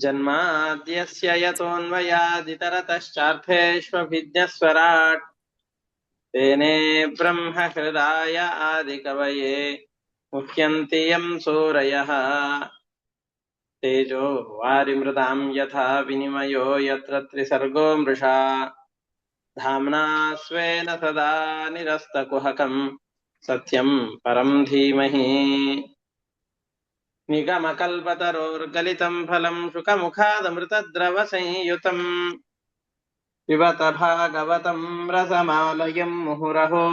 जन्माद्यस्य यतोऽन्वयादितरतश्चार्थेष्वभिज्ञस्वराट् तेने ब्रह्महृदाय आदिकवये मुह्यन्ति यं सूरयः तेजो वारिमृदां यथा विनिमयो यत्र त्रिसर्गो मृषा धाम्ना स्वेन सदा निरस्तकुहकम् सत्यं परं धीमहि निगमकल्पतरोर्गलितं फलं शुकमुखादमृतद्रवसंयुतम् पिबत भागवतं रसमालयं मुहुरहो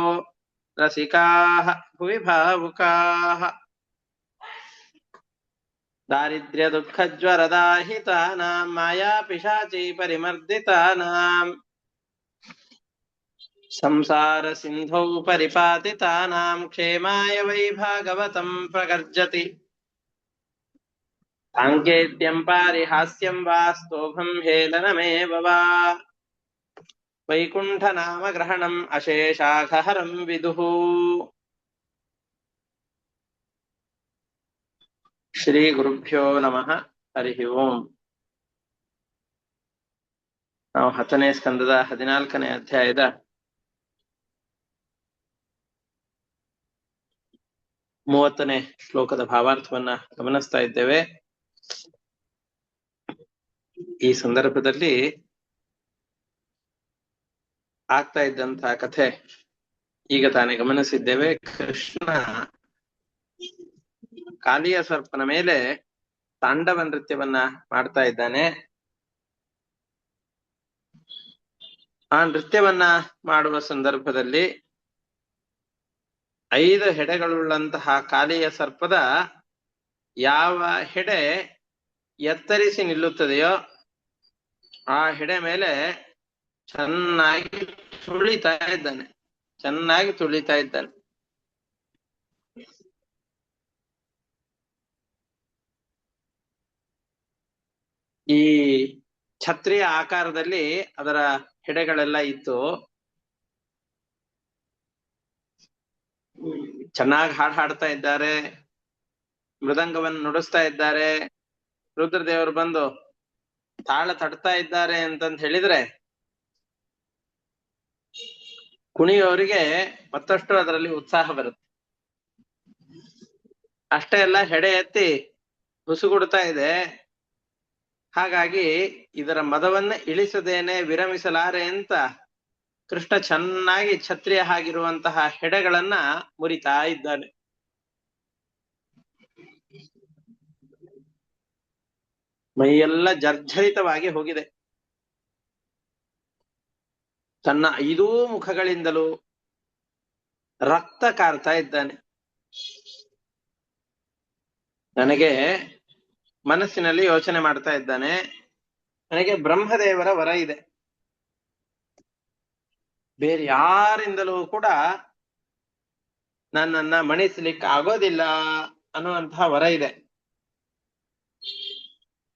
रसिकाः भुवि भावुकाः दारिद्र्यदुःखज्वरदाहितानां मायापिशाची परिमर्दितानां संसारसिन्धौ परिपातितानां क्षेमाय वै भागवतं प्रगर्जति साङ्केत्यं पारिहास्यं वा स्तोभं हेलनमेव वा वैकुण्ठनामग्रहणम् अशेषाघहरं विदुः ಶ್ರೀಗುರುಭ್ಯೋ ನಮಃ. ಹರಿ ಓಂ. ನಾವು 10ನೇ ಸ್ಕಂದದ 14ನೇ ಅಧ್ಯಾಯದ 30ನೇ ಶ್ಲೋಕದ ಭಾವಾರ್ಥವನ್ನ ಗಮನಿಸ್ತಾ ಇದ್ದೇವೆ. ಈ ಸಂದರ್ಭದಲ್ಲಿ ಆಗ್ತಾ ಇದ್ದಂತಹ ಕಥೆ ಈಗ ತಾನೇ ಗಮನಿಸಿದ್ದೇವೆ. ಕೃಷ್ಣ ಕಾಲಿಯ ಸರ್ಪನ ಮೇಲೆ ತಾಂಡವ ನೃತ್ಯವನ್ನ ಮಾಡ್ತಾ ಇದ್ದಾನೆ. ಆ ನೃತ್ಯವನ್ನ ಮಾಡುವ ಸಂದರ್ಭದಲ್ಲಿ 5 ಹೆಡೆಗಳುಳ್ಳಂತಹ ಕಾಲಿಯ ಸರ್ಪದ ಯಾವ ಹೆಡೆ ಎತ್ತರಿಸಿ ನಿಲ್ಲುತ್ತದೆಯೋ ಆ ಹೆಡೆ ಮೇಲೆ ಚೆನ್ನಾಗಿ ತುಳಿತಾ ಇದ್ದಾನೆ. ಈ ಛತ್ರಿಯ ಆಕಾರದಲ್ಲಿ ಅದರ ಹೆಡೆಗಳೆಲ್ಲ ಇತ್ತು. ಚೆನ್ನಾಗಿ ಹಾಡ್ತಾ ಇದ್ದಾರೆ, ಮೃದಂಗವನ್ನು ನುಡಿಸ್ತಾ ಇದ್ದಾರೆ. ರುದ್ರದೇವರು ಬಂದು ತಾಳ ತಟ್ತಾ ಇದ್ದಾರೆ ಅಂತಂತ ಹೇಳಿದ್ರೆ ಕುಣಿಯವರಿಗೆ ಮತ್ತಷ್ಟು ಅದರಲ್ಲಿ ಉತ್ಸಾಹ ಬರುತ್ತೆ. ಅಷ್ಟೇ ಅಲ್ಲ, ಹೆಡೆ ಎತ್ತಿ ಹುಸುಗುಡ್ತಾ ಇದೆ. ಹಾಗಾಗಿ ಇದರ ಮದವನ್ನ ಇಳಿಸದೇನೆ ವಿರಮಿಸಲಾರೆ ಅಂತ ಕೃಷ್ಣ ಚೆನ್ನಾಗಿ ಛತ್ರಿಯ ಆಗಿರುವಂತಹ ಹೆಡೆಗಳನ್ನ ಮುರಿತಾ ಇದ್ದಾನೆ. ಮೈಯೆಲ್ಲ ಜರ್ಜರಿತವಾಗಿ ಹೋಗಿದೆ. ತನ್ನ 5 ಮುಖಗಳಿಂದಲೂ ರಕ್ತ ಕಾರ್ತಾ ಇದ್ದಾನೆ. ನನಗೆ ಮನಸ್ಸಿನಲ್ಲಿ ಯೋಚನೆ ಮಾಡ್ತಾ ಇದ್ದಾನೆ, ನನಗೆ ಬ್ರಹ್ಮದೇವರ ವರ ಇದೆ, ಬೇರೆ ಯಾರಿಂದಲೂ ಕೂಡ ನನ್ನನ್ನ ಮಣಿಸ್ಲಿಕ್ಕೆ ಆಗೋದಿಲ್ಲ ಅನ್ನುವಂತಹ ವರ ಇದೆ.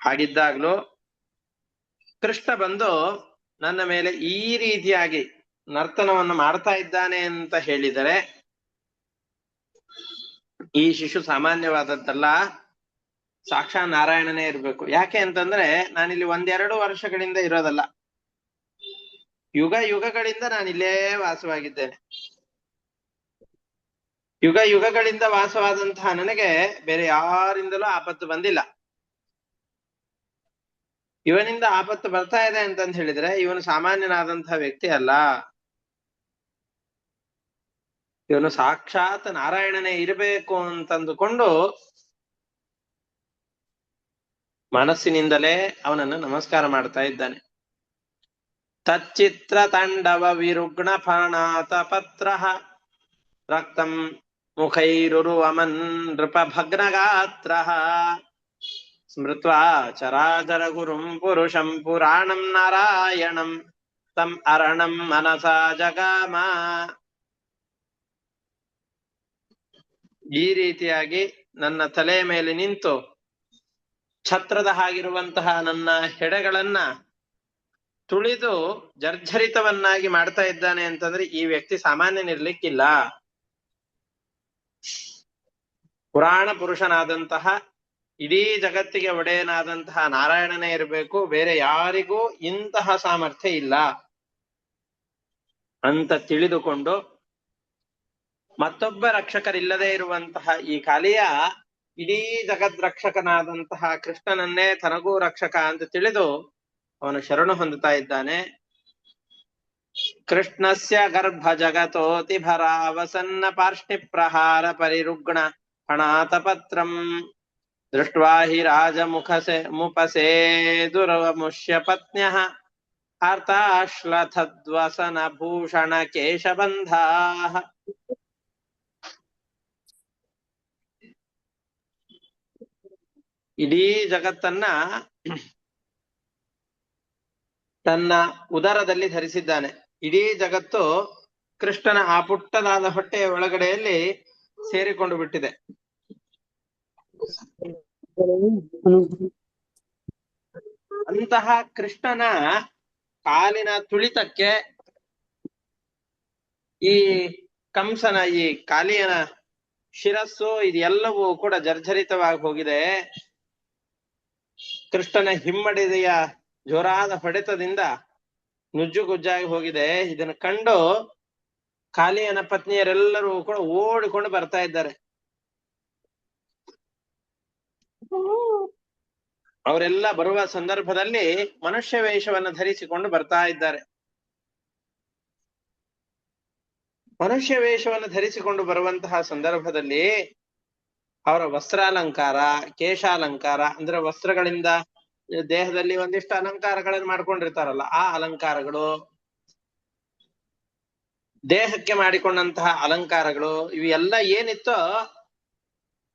ಹಾಗಿದ್ದಾಗ್ಲೂ ಕೃಷ್ಣ ಬಂದು ನನ್ನ ಮೇಲೆ ಈ ರೀತಿಯಾಗಿ ನರ್ತನವನ್ನು ಮಾಡ್ತಾ ಇದ್ದಾನೆ ಅಂತ ಹೇಳಿದರೆ ಈ ಶಿಶು ಸಾಮಾನ್ಯವಾದದ್ದಲ್ಲ, ಸಾಕ್ಷಾ ನಾರಾಯಣನೇ ಇರ್ಬೇಕು. ಯಾಕೆ ಅಂತಂದ್ರೆ ನಾನಿಲ್ಲಿ 1-2 ವರ್ಷಗಳಿಂದ ಇರೋದಲ್ಲ, ಯುಗ ಯುಗಗಳಿಂದ ನಾನಿಲ್ಲೇ ವಾಸವಾಗಿದ್ದೇನೆ. ಯುಗ ಯುಗಗಳಿಂದ ವಾಸವಾದಂತಹ ನನಗೆ ಬೇರೆ ಯಾರಿಂದಲೂ ಆಪತ್ತು ಬಂದಿಲ್ಲ. ಇವನಿಂದ ಆಪತ್ತು ಬರ್ತಾ ಇದೆ ಅಂತಂತ ಹೇಳಿದ್ರೆ ಇವನು ಸಾಮಾನ್ಯನಾದಂತಹ ವ್ಯಕ್ತಿ ಅಲ್ಲ, ಇವನು ಸಾಕ್ಷಾತ್ ನಾರಾಯಣನೇ ಇರಬೇಕು ಅಂತಂದುಕೊಂಡು ಮನಸ್ಸಿನಿಂದಲೇ ಅವನನ್ನು ನಮಸ್ಕಾರ ಮಾಡ್ತಾ ಇದ್ದಾನೆ. ತಚ್ಚಿತ್ರ ತಾಂಡವ ವಿರುಗ್ಣ ಫಣಾತ ಪತ್ರ ರಕ್ತಂ ಮುಖೈರುರುವಮನ್ ನೃಪ ಭಗ್ನಗಾತ್ರ ಸ್ಮೃತ್ವಾ ಚರಾಚರ ಗುರುಂ ಪುರುಷಂ ಪುರಾಣಂ ನಾರಾಯಣಂ ತಂ ಅರಣಂ ಮನಸಾ ಜಗಾಮ. ಈ ರೀತಿಯಾಗಿ ನನ್ನ ತಲೆ ಮೇಲೆ ನಿಂತು ಛತ್ರದ ಹಾಗಿರುವಂತಹ ನನ್ನ ಹೆಡೆಗಳನ್ನ ತುಳಿದು ಜರ್ಜರಿತವನ್ನಾಗಿ ಮಾಡ್ತಾ ಇದ್ದಾನೆ ಅಂತಂದ್ರೆ ಈ ವ್ಯಕ್ತಿ ಸಾಮಾನ್ಯನಿರ್ಲಿಕ್ಕಿಲ್ಲ. ಪುರಾಣ ಪುರುಷನಾದಂತಹ ಇಡೀ ಜಗತ್ತಿಗೆ ಒಡೆಯನಾದಂತಹ ನಾರಾಯಣನೇ ಇರಬೇಕು, ಬೇರೆ ಯಾರಿಗೂ ಇಂತಹ ಸಾಮರ್ಥ್ಯ ಇಲ್ಲ ಅಂತ ತಿಳಿದುಕೊಂಡು ಮತ್ತೊಬ್ಬ ರಕ್ಷಕರಿಲ್ಲದೆ ಇರುವಂತಹ ಈ ಕಾಲಿಯ ಇಡೀ ಜಗದ್ರಕ್ಷಕನಾದಂತಹ ಕೃಷ್ಣನನ್ನೇ ತನಗೂ ರಕ್ಷಕ ಅಂತ ತಿಳಿದು ಅವನು ಶರಣು ಹೊಂದುತ್ತಾ ಇದ್ದಾನೆ. ಕೃಷ್ಣಸ್ಯ ಗರ್ಭ ಜಗತೋತಿ ಭರಾವಸನ್ನ ಪಾರ್ಷ್ಣಿ ಪ್ರಹಾರ ಪರಿರುಗ್ಣ ಹಣಾತಪತ್ರಂ ದೃಷ್ಟ್ವಾ ಹಿ ರಾಜ ಮುಪಸೇದುರವಮುಷ್ಯ ಪತ್ನ್ಯಃ ಆರ್ತಾಶ್ಲಥದ್ವಸನ ಭೂಷಣ ಕೇಶಬಂಧಾಃ. ಇಡೀ ಜಗತ್ತನ್ನ ತನ್ನ ಉದರದಲ್ಲಿ ಧರಿಸಿದ್ದಾನೆ. ಇಡೀ ಜಗತ್ತು ಕೃಷ್ಣನ ಆ ಪುಟ್ಟದಾದ ಹೊಟ್ಟೆಯ ಒಳಗಡೆಯಲ್ಲಿ ಸೇರಿಕೊಂಡು ಬಿಟ್ಟಿದೆ. ಅಂತಹ ಕೃಷ್ಣನ ಕಾಲಿನ ತುಳಿತಕ್ಕೆ ಈ ಕಂಸನ ಈ ಕಾಲಿಯನ ಶಿರಸ್ಸು ಇದೆಲ್ಲವೂ ಕೂಡ ಜರ್ಜರಿತವಾಗಿ ಹೋಗಿದೆ. ಕೃಷ್ಣನ ಹಿಮ್ಮಡಿದೆಯ ಜೋರಾದ ಹೊಡೆತದಿಂದ ನುಜ್ಜುಗುಜ್ಜಾಗಿ ಹೋಗಿದೆ. ಇದನ್ನು ಕಂಡು ಕಾಲಿಯನ ಪತ್ನಿಯರೆಲ್ಲರೂ ಕೂಡ ಓಡಿಕೊಂಡು ಬರ್ತಾ ಇದ್ದಾರೆ. ಅವರೆಲ್ಲ ಬರುವ ಸಂದರ್ಭದಲ್ಲಿ ಮನುಷ್ಯ ವೇಷವನ್ನು ಧರಿಸಿಕೊಂಡು ಬರ್ತಾ ಇದ್ದಾರೆ. ಮನುಷ್ಯ ವೇಷವನ್ನು ಧರಿಸಿಕೊಂಡು ಬರುವಂತಹ ಸಂದರ್ಭದಲ್ಲಿ ಅವರ ವಸ್ತ್ರಾಲಂಕಾರ, ಕೇಶಾಲಂಕಾರ ಅಂದ್ರೆ ವಸ್ತ್ರಗಳಿಂದ ದೇಹದಲ್ಲಿ ಒಂದಿಷ್ಟು ಅಲಂಕಾರಗಳನ್ನು ಮಾಡ್ಕೊಂಡಿರ್ತಾರಲ್ಲ, ಆ ಅಲಂಕಾರಗಳು, ದೇಹಕ್ಕೆ ಮಾಡಿಕೊಂಡಂತಹ ಅಲಂಕಾರಗಳು, ಇವೆಲ್ಲ ಏನಿತ್ತೋ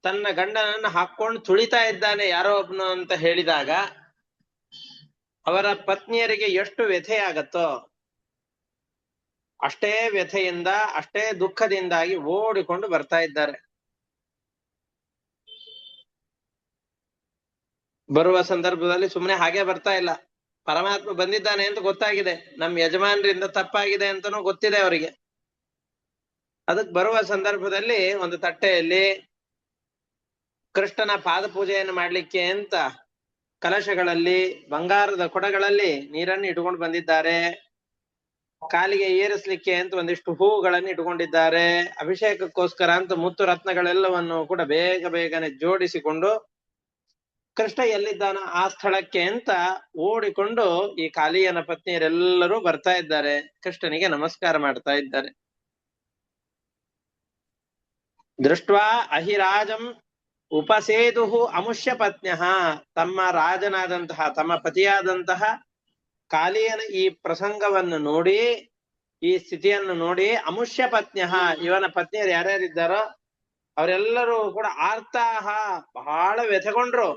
ತನ್ನ ಗಂಡನನ್ನು ಹಾಕೊಂಡು ತುಳಿತಾ ಇದ್ದಾನೆ ಯಾರೋ ಒಬ್ನು ಅಂತ ಹೇಳಿದಾಗ ಅವರ ಪತ್ನಿಯರಿಗೆ ಎಷ್ಟು ವ್ಯಥೆಯಾಗತ್ತೋ ಅಷ್ಟೇ ವ್ಯಥೆಯಿಂದ, ಅಷ್ಟೇ ದುಃಖದಿಂದಾಗಿ ಓಡಿಕೊಂಡು ಬರ್ತಾ ಇದ್ದಾರೆ. ಬರುವ ಸಂದರ್ಭದಲ್ಲಿ ಸುಮ್ಮನೆ ಹಾಗೆ ಬರ್ತಾ ಇಲ್ಲ, ಪರಮಾತ್ಮ ಬಂದಿದ್ದಾನೆ ಅಂತ ಗೊತ್ತಾಗಿದೆ, ನಮ್ಮ ಯಜಮಾನರಿಂದ ತಪ್ಪಾಗಿದೆ ಅಂತನೂ ಗೊತ್ತಿದೆ ಅವರಿಗೆ. ಅದಕ್ಕೆ ಬರುವ ಸಂದರ್ಭದಲ್ಲಿ ಒಂದು ತಟ್ಟೆಯಲ್ಲಿ ಕೃಷ್ಣನ ಪಾದ ಪೂಜೆಯನ್ನು ಮಾಡ್ಲಿಕ್ಕೆ ಅಂತ ಕಲಶಗಳಲ್ಲಿ, ಬಂಗಾರದ ಕೊಡಗಳಲ್ಲಿ ನೀರನ್ನು ಇಟ್ಕೊಂಡು ಬಂದಿದ್ದಾರೆ. ಕಾಲಿಗೆ ಏರಿಸ್ಲಿಕ್ಕೆ ಅಂತ ಒಂದಿಷ್ಟು ಹೂಗಳನ್ನು ಇಟ್ಕೊಂಡಿದ್ದಾರೆ. ಅಭಿಷೇಕಕ್ಕೋಸ್ಕರ ಅಂತ ಮುತ್ತು ರತ್ನಗಳೆಲ್ಲವನ್ನು ಕೂಡ ಬೇಗ ಬೇಗನೆ ಜೋಡಿಸಿಕೊಂಡು ಕೃಷ್ಣ ಎಲ್ಲಿದ್ದಾನ ಆ ಸ್ಥಳಕ್ಕೆ ಅಂತ ಓಡಿಕೊಂಡು ಈ ಕಾಲಿಯನ ಪತ್ನಿಯರೆಲ್ಲರೂ ಬರ್ತಾ ಇದ್ದಾರೆ, ಕೃಷ್ಣನಿಗೆ ನಮಸ್ಕಾರ ಮಾಡ್ತಾ ಇದ್ದಾರೆ. ದೃಷ್ಟ್ವಾ ಅಹಿರಾಜಂ ಉಪಸೇದುಹು ಅಮುಷ್ಯ ಪತ್ನ್ಯಃ, ತಮ್ಮ ರಾಜನಾದಂತಹ ತಮ್ಮ ಪತಿಯಾದಂತಹ ಕಾಲಿಯನ ಈ ಪ್ರಸಂಗವನ್ನು ನೋಡಿ, ಈ ಸ್ಥಿತಿಯನ್ನು ನೋಡಿ, ಅಮುಷ್ಯ ಪತ್ನ್ಯಃ ಇವನ ಪತ್ನಿಯರು ಯಾರ್ಯಾರಿದ್ದಾರೋ ಅವರೆಲ್ಲರೂ ಕೂಡ ಆರ್ತಾಹ ಬಹಳ ವ್ಯಥೆಗೊಂಡು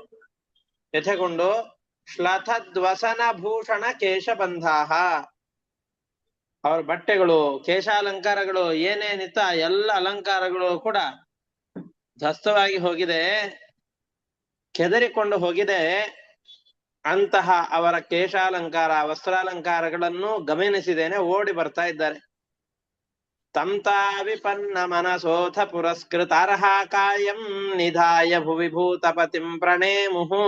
ಶ್ಲಥದ್ವಸನ ಭೂಷಣ ಕೇಶಬಂಧಾಹ, ಅವ್ರ ಬಟ್ಟೆಗಳು, ಕೇಶಾಲಂಕಾರಗಳು ಏನೇನಿತ್ತ ಎಲ್ಲ ಅಲಂಕಾರಗಳು ಕೂಡ ಧ್ವಸ್ತವಾಗಿ ಹೋಗಿದೆ, ಕೆದರಿಕೊಂಡು ಹೋಗಿದೆ. ಅಂತಹ ಅವರ ಕೇಶಾಲಂಕಾರ, ವಸ್ತ್ರಾಲಂಕಾರಗಳನ್ನು ಗಮನಿಸಿದೇನೆ ಓಡಿ ಬರ್ತಾ ಇದ್ದಾರೆ. ತಂತಾ ವಿಪನ್ನ ಮನಸೋಥ ಪುರಸ್ಕೃತಾರ್ಹ ಕಾಯಂ ನಿಧಾಯ ಭುವಿ ಭೂತಪತಿಂ ಪ್ರಣೇಮುಹು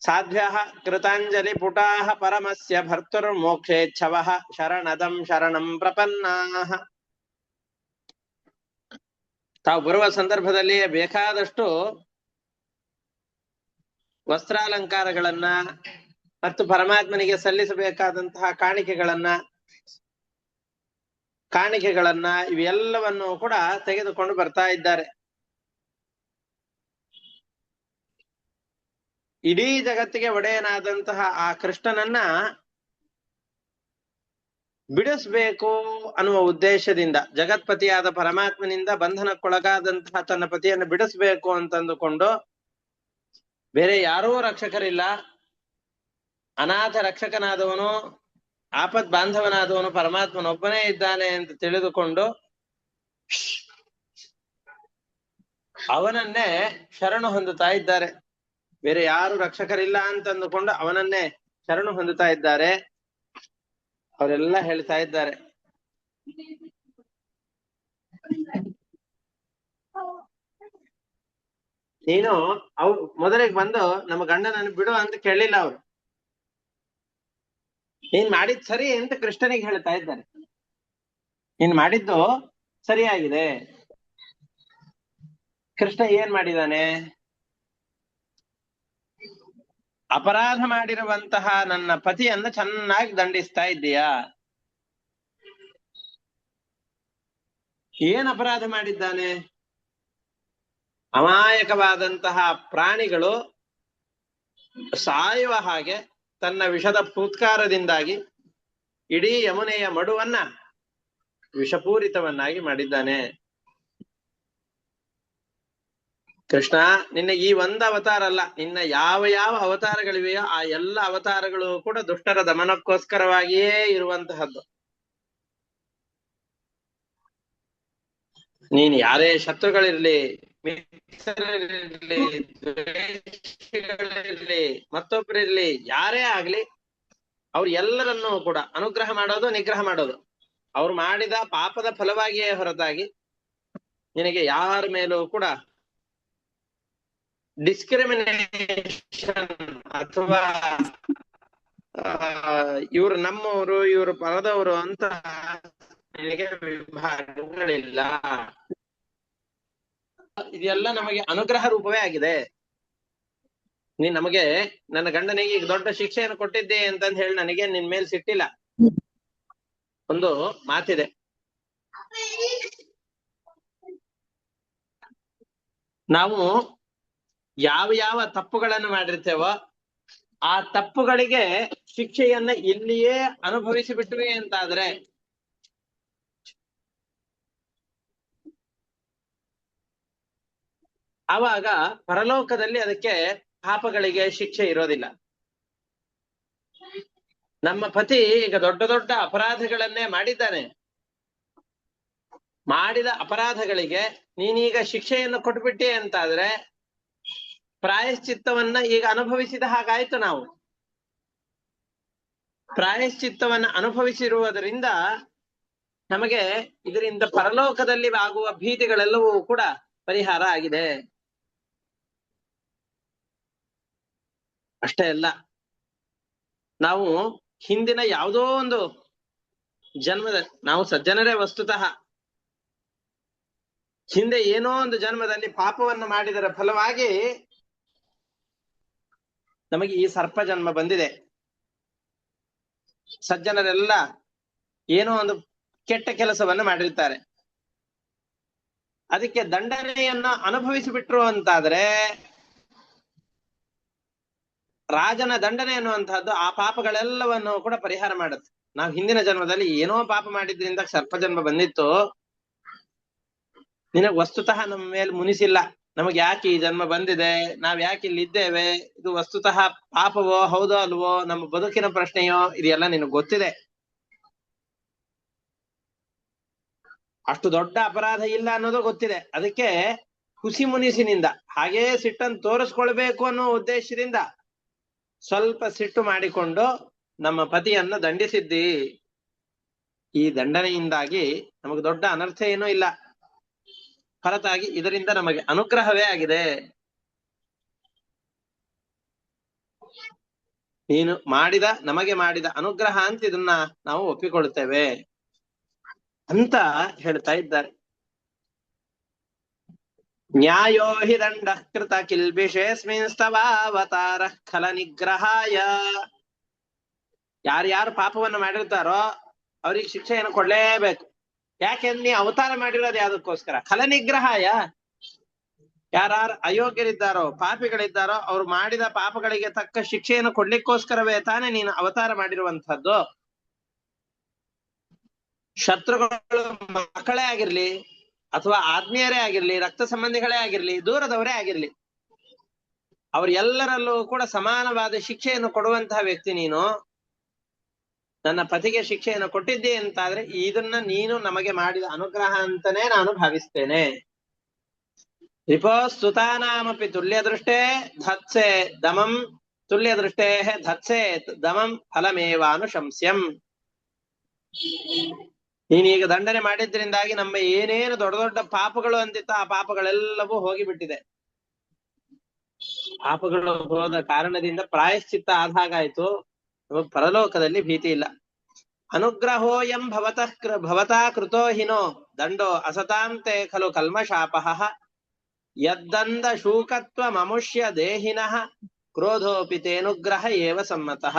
ಸಾಧ್ವ್ಯಃ ಕೃತಾಂಜಲಿ ಪುಟಾಃ ಪರಮಸ್ಯ ಭರ್ತುರ್ಮೋಕ್ಷೇಚ್ಛವಃ ಶರಣದಂ ಶರಣಂ ಪ್ರಪನ್ನಾಃ. ತಾವು ಬರುವ ಸಂದರ್ಭದಲ್ಲಿ ಬೇಕಾದಷ್ಟು ವಸ್ತ್ರಾಲಂಕಾರಗಳನ್ನ ಮತ್ತು ಪರಮಾತ್ಮನಿಗೆ ಸಲ್ಲಿಸಬೇಕಾದಂತಹ ಕಾಣಿಕೆಗಳನ್ನ ಇವೆಲ್ಲವನ್ನು ಕೂಡ ತೆಗೆದುಕೊಂಡು ಬರ್ತಾ ಇದ್ದಾರೆ. ಇಡೀ ಜಗತ್ತಿಗೆ ಒಡೆಯನಾದಂತಹ ಆ ಕೃಷ್ಣನನ್ನ ಬಿಡಿಸ್ಬೇಕು ಅನ್ನುವ ಉದ್ದೇಶದಿಂದ, ಜಗತ್ಪತಿಯಾದ ಪರಮಾತ್ಮನಿಂದ ಬಂಧನಕ್ಕೊಳಗಾದಂತಹ ತನ್ನ ಪತಿಯನ್ನು ಬಿಡಿಸ್ಬೇಕು ಅಂತಂದುಕೊಂಡು ಬೇರೆ ಯಾರೂ ರಕ್ಷಕರಿಲ್ಲ, ಅನಾಥ ರಕ್ಷಕನಾದವನು, ಆಪತ್ ಬಾಂಧವನಾದವನು ಪರಮಾತ್ಮನೊಬ್ಬನೇ ಇದ್ದಾನೆ ಅಂತ ತಿಳಿದುಕೊಂಡು ಅವನನ್ನೇ ಶರಣು ಹೊಂದುತ್ತಾ ಇದ್ದಾರೆ. ಬೇರೆ ಯಾರು ರಕ್ಷಕರಿಲ್ಲ ಅಂತಂದುಕೊಂಡು ಅವನನ್ನೇ ಶರಣು ಹೊಂದುತ್ತಾ ಇದ್ದಾರೆ. ಅವರೆಲ್ಲ ಹೇಳ್ತಾ ಇದ್ದಾರೆ, ನೀನು ಅವ್ರು ಮೊದಲಿಗೆ ಬಂದು ನಮ್ಮ ಗಂಡನನ್ನು ಬಿಡು ಅಂತ ಕೇಳಿಲ್ಲ ಅವ್ರು. ನೀನ್ ಮಾಡಿದ್ ಸರಿ ಅಂತ ಕೃಷ್ಣನಿಗೆ ಹೇಳ್ತಾ ಇದ್ದಾರೆ. ನೀನ್ ಮಾಡಿದ್ದು ಸರಿಯಾಗಿದೆ. ಕೃಷ್ಣ ಏನ್ ಮಾಡಿದಾನೆ? ಅಪರಾಧ ಮಾಡಿರುವಂತಹ ನನ್ನ ಪತಿಯನ್ನ ಚೆನ್ನಾಗಿ ದಂಡಿಸ್ತಾ ಇದ್ದೀಯಾ? ಏನ್ ಅಪರಾಧ ಮಾಡಿದ್ದಾನೆ? ಅಮಾಯಕವಾದಂತಹ ಪ್ರಾಣಿಗಳು ಸಾಯುವ ಹಾಗೆ ತನ್ನ ವಿಷದ ಫೂತ್ಕಾರದಿಂದಾಗಿ ಇಡೀ ಯಮುನೆಯ ಮಡುವನ್ನ ವಿಷಪೂರಿತವನ್ನಾಗಿ ಮಾಡಿದ್ದಾನೆ. ಕೃಷ್ಣ, ನಿನ್ನ ಈ ಒಂದು ಅವತಾರ ಅಲ್ಲ, ನಿನ್ನ ಯಾವ ಯಾವ ಅವತಾರಗಳಿವೆಯೋ ಆ ಎಲ್ಲ ಅವತಾರಗಳು ಕೂಡ ದುಷ್ಟರ ದಮನಕ್ಕೋಸ್ಕರವಾಗಿಯೇ ಇರುವಂತಹದ್ದು. ನೀನ್ ಯಾರೇ ಶತ್ರುಗಳಿರ್ಲಿ, ಮಿತ್ರರಿರ್ಲಿ, ದ್ವೇಷಿಗಳಿರ್ಲಿ, ಮತ್ತೊಬ್ಬರಿರ್ಲಿ, ಯಾರೇ ಆಗ್ಲಿ, ಅವ್ರು ಎಲ್ಲರನ್ನೂ ಕೂಡ ಅನುಗ್ರಹ ಮಾಡೋದು, ನಿಗ್ರಹ ಮಾಡೋದು ಅವ್ರು ಮಾಡಿದ ಪಾಪದ ಫಲವಾಗಿಯೇ ಹೊರತಾಗಿ ನಿನಗೆ ಯಾರ ಮೇಲೂ ಕೂಡ ಡಿಸ್ಕ್ರಿಮಿನೇಷನ್ ಅಥವಾ ಇವ್ರು ನಮ್ಮವರು ಇವ್ರು ಪರದವರು ಅಂತ ನಿನಗೆ ವಿಭಾಗಗಳಿಲ್ಲ. ಇದೆಲ್ಲ ನಮಗೆ ಅನುಗ್ರಹ ರೂಪವೇ ಆಗಿದೆ. ನೀನ್ ನಮಗೆ ನನ್ನ ಗಂಡನಿಗೆ ಈಗ ದೊಡ್ಡ ಶಿಕ್ಷೆಯನ್ನು ಕೊಟ್ಟಿದ್ದೆ ಅಂತಂದು ಹೇಳಿ ನನಗೆ ನಿನ್ ಮೇಲೆ ಸಿಟ್ಟಿಲ್ಲ. ಒಂದು ಮಾತಿದೆ, ನಾವು ಯಾವ ಯಾವ ತಪ್ಪುಗಳನ್ನು ಮಾಡಿರ್ತೇವೋ ಆ ತಪ್ಪುಗಳಿಗೆ ಶಿಕ್ಷೆಯನ್ನ ಇಲ್ಲಿಯೇ ಅನುಭವಿಸಿ ಬಿಟ್ವಿ ಅಂತಾದ್ರೆ ಆವಾಗ ಪರಲೋಕದಲ್ಲಿ ಅದಕ್ಕೆ ಪಾಪಗಳಿಗೆ ಶಿಕ್ಷೆ ಇರೋದಿಲ್ಲ. ನಮ್ಮ ಪತಿ ಈಗ ದೊಡ್ಡ ದೊಡ್ಡ ಅಪರಾಧಗಳನ್ನೇ ಮಾಡಿದ್ದಾನೆ. ಮಾಡಿದ ಅಪರಾಧಗಳಿಗೆ ನೀನೀಗ ಶಿಕ್ಷೆಯನ್ನು ಕೊಟ್ಬಿಟ್ಟೆ ಅಂತಾದ್ರೆ ಪ್ರಾಯಶ್ಚಿತ್ತವನ್ನ ಈಗ ಅನುಭವಿಸಿದ ಹಾಗಾಯ್ತು. ನಾವು ಪ್ರಾಯಶ್ಚಿತ್ತವನ್ನ ಅನುಭವಿಸಿರುವುದರಿಂದ ನಮಗೆ ಇದರಿಂದ ಪರಲೋಕದಲ್ಲಿ ಆಗುವ ಭೀತಿಗಳೆಲ್ಲವೂ ಕೂಡ ಪರಿಹಾರ ಆಗಿದೆ. ಅಷ್ಟೇ ಅಲ್ಲ, ನಾವು ಹಿಂದಿನ ಯಾವುದೋ ಒಂದು ಜನ್ಮದ ನಾವು ಸಜ್ಜನರೇ ವಸ್ತುತಃ ಹಿಂದೆ ಏನೋ ಒಂದು ಜನ್ಮದಲ್ಲಿ ಪಾಪವನ್ನು ಮಾಡಿದರ ಫಲವಾಗಿ ನಮಗೆ ಈ ಸರ್ಪ ಜನ್ಮ ಬಂದಿದೆ. ಸಜ್ಜನರೆಲ್ಲ ಏನೋ ಒಂದು ಕೆಟ್ಟ ಕೆಲಸವನ್ನ ಮಾಡಿರ್ತಾರೆ, ಅದಕ್ಕೆ ದಂಡನೆಯನ್ನ ಅನುಭವಿಸಿಬಿಟ್ರು ಅಂತಾದ್ರೆ ರಾಜನ ದಂಡನೆ ಅನ್ನುವಂತಹದ್ದು ಆ ಪಾಪಗಳೆಲ್ಲವನ್ನು ಕೂಡ ಪರಿಹಾರ ಮಾಡುತ್ತೆ. ನಾವು ಹಿಂದಿನ ಜನ್ಮದಲ್ಲಿ ಏನೋ ಪಾಪ ಮಾಡಿದ್ರಿಂದ ಸರ್ಪ ಜನ್ಮ ಬಂದಿತ್ತು, ನಿನಗ್ ವಸ್ತುತಃ ನಮ್ಮ ಮೇಲೆ ಮುನಿಸಿಲ್ಲ. ನಮಗೆ ಯಾಕೆ ಈ ಜನ್ಮ ಬಂದಿದೆ, ನಾವ್ ಯಾಕೆ ಇಲ್ಲಿ ಇದ್ದೇವೆ, ಇದು ವಸ್ತುತಃ ಪಾಪವೋ ಹೌದೋ ಅಲ್ವೋ, ನಮ್ಮ ಬದುಕಿನ ಪ್ರಶ್ನೆಯೋ, ಇದೆಲ್ಲ ನಿನಗ್ ಗೊತ್ತಿದೆ. ಅಷ್ಟು ದೊಡ್ಡ ಅಪರಾಧ ಇಲ್ಲ ಅನ್ನೋದು ಗೊತ್ತಿದೆ. ಅದಕ್ಕೆ ಹುಸಿ ಮುನಿಸಿನಿಂದ ಹಾಗೇ ಸಿಟ್ಟನ್ನು ತೋರಿಸ್ಕೊಳ್ಬೇಕು ಅನ್ನೋ ಉದ್ದೇಶದಿಂದ ಸ್ವಲ್ಪ ಸಿಟ್ಟು ಮಾಡಿಕೊಂಡು ನಮ್ಮ ಪತಿಯನ್ನ ದಂಡಿಸಿದ್ದಿ. ಈ ದಂಡನೆಯಿಂದಾಗಿ ನಮಗೆ ದೊಡ್ಡ ಅನರ್ಥ ಏನೂ ಇಲ್ಲ, ಹೊರತಾಗಿ ಇದರಿಂದ ನಮಗೆ ಅನುಗ್ರಹವೇ ಆಗಿದೆ. ನೀನು ನಮಗೆ ಮಾಡಿದ ಅನುಗ್ರಹ ಅಂತ ಇದನ್ನ ನಾವು ಒಪ್ಪಿಕೊಳ್ತೇವೆ ಅಂತ ಹೇಳ್ತಾ ಇದ್ದಾರೆ. ನ್ಯಾಯೋ ಹಿ ದಂಡ ಕೃತ ಕಿಲ್ಬಿಷೇಸ್ಮಿನ್ಸ್ತವಾವತಾರ ಖಲ ನಿಗ್ರಹಾಯ. ಯಾರ್ಯಾರು ಪಾಪವನ್ನು ಮಾಡಿರ್ತಾರೋ ಅವ್ರಿಗೆ ಶಿಕ್ಷೆಯನ್ನು ಕೊಡ್ಲೇಬೇಕು. ಯಾಕೆಂದ್ರೆ ನೀ ಅವತಾರ ಮಾಡಿರೋದು ಯಾವ್ದಕ್ಕೋಸ್ಕರ? ಖಲ ನಿಗ್ರಹಾಯ. ಯಾರು ಅಯೋಗ್ಯರಿದ್ದಾರೋ ಪಾಪಿಗಳಿದ್ದಾರೋ ಅವ್ರು ಮಾಡಿದ ಪಾಪಗಳಿಗೆ ತಕ್ಕ ಶಿಕ್ಷೆಯನ್ನು ಕೊಡ್ಲಿಕ್ಕೋಸ್ಕರವೇ ತಾನೇ ನೀನು ಅವತಾರ ಮಾಡಿರುವಂತಹದ್ದು. ಶತ್ರುಗಳು ಮಕ್ಕಳೇ ಆಗಿರ್ಲಿ ಅಥವಾ ಆತ್ಮೀಯರೇ ಆಗಿರ್ಲಿ, ರಕ್ತ ಸಂಬಂಧಿಗಳೇ ಆಗಿರ್ಲಿ, ದೂರದವರೇ ಆಗಿರ್ಲಿ, ಅವ್ರ ಎಲ್ಲರಲ್ಲೂ ಕೂಡ ಸಮಾನವಾದ ಶಿಕ್ಷೆಯನ್ನು ಕೊಡುವಂತಹ ವ್ಯಕ್ತಿ ನೀನು. ನನ್ನ ಪತಿಗೆ ಶಿಕ್ಷೆಯನ್ನು ಕೊಟ್ಟಿದ್ದೆ ಅಂತಾದ್ರೆ ಇದನ್ನ ನೀನು ನಮಗೆ ಮಾಡಿದ ಅನುಗ್ರಹ ಅಂತಾನೆ ನಾನು ಭಾವಿಸ್ತೇನೆ. ರಿಪೋಸ್ತುತಾನಾಮಪಿ ತುಲ್ಯ ದೃಷ್ಟೇ ಧತ್ಸೆ ದಮಂ ತುಲ್ಯ ದೃಷ್ಟೇ ಧತ್ಸೆ ದಮಂ ಫಲಮೇವಾನುಶಂಸ್ಯಂ. ನೀನೀಗ ದಂಡನೆ ಮಾಡಿದ್ರಿಂದಾಗಿ ನಮ್ಮ ಏನೇನು ದೊಡ್ಡ ದೊಡ್ಡ ಪಾಪಗಳು ಅಂತಿತ್ತ ಆ ಪಾಪಗಳೆಲ್ಲವೂ ಹೋಗಿಬಿಟ್ಟಿದೆ. ಪಾಪಗಳು ಹೋದ ಕಾರಣದಿಂದ ಪ್ರಾಯಶ್ಚಿತ್ತ ಆದ ಹಾಗಾಯ್ತು. ಪರಲೋಕದಲ್ಲಿ ಭೀತಿ ಇಲ್ಲ. ಅನುಗ್ರಹೋಯಂ ಭವತಾ ಕೃತೋ ಹಿನೋ ದಂಡೋ ಅಸತಾಂತೆ ಖಲು ಕಲ್ಮಶಾಪಃ ಯದ್ದಂದ ಶೂಕತ್ವ ಮಮುಷ್ಯ ದೇಹಿನಃ ಕ್ರೋಧೋಪಿ ತೇನುಗ್ರಹ ಏವ ಸಮ್ಮತಃ.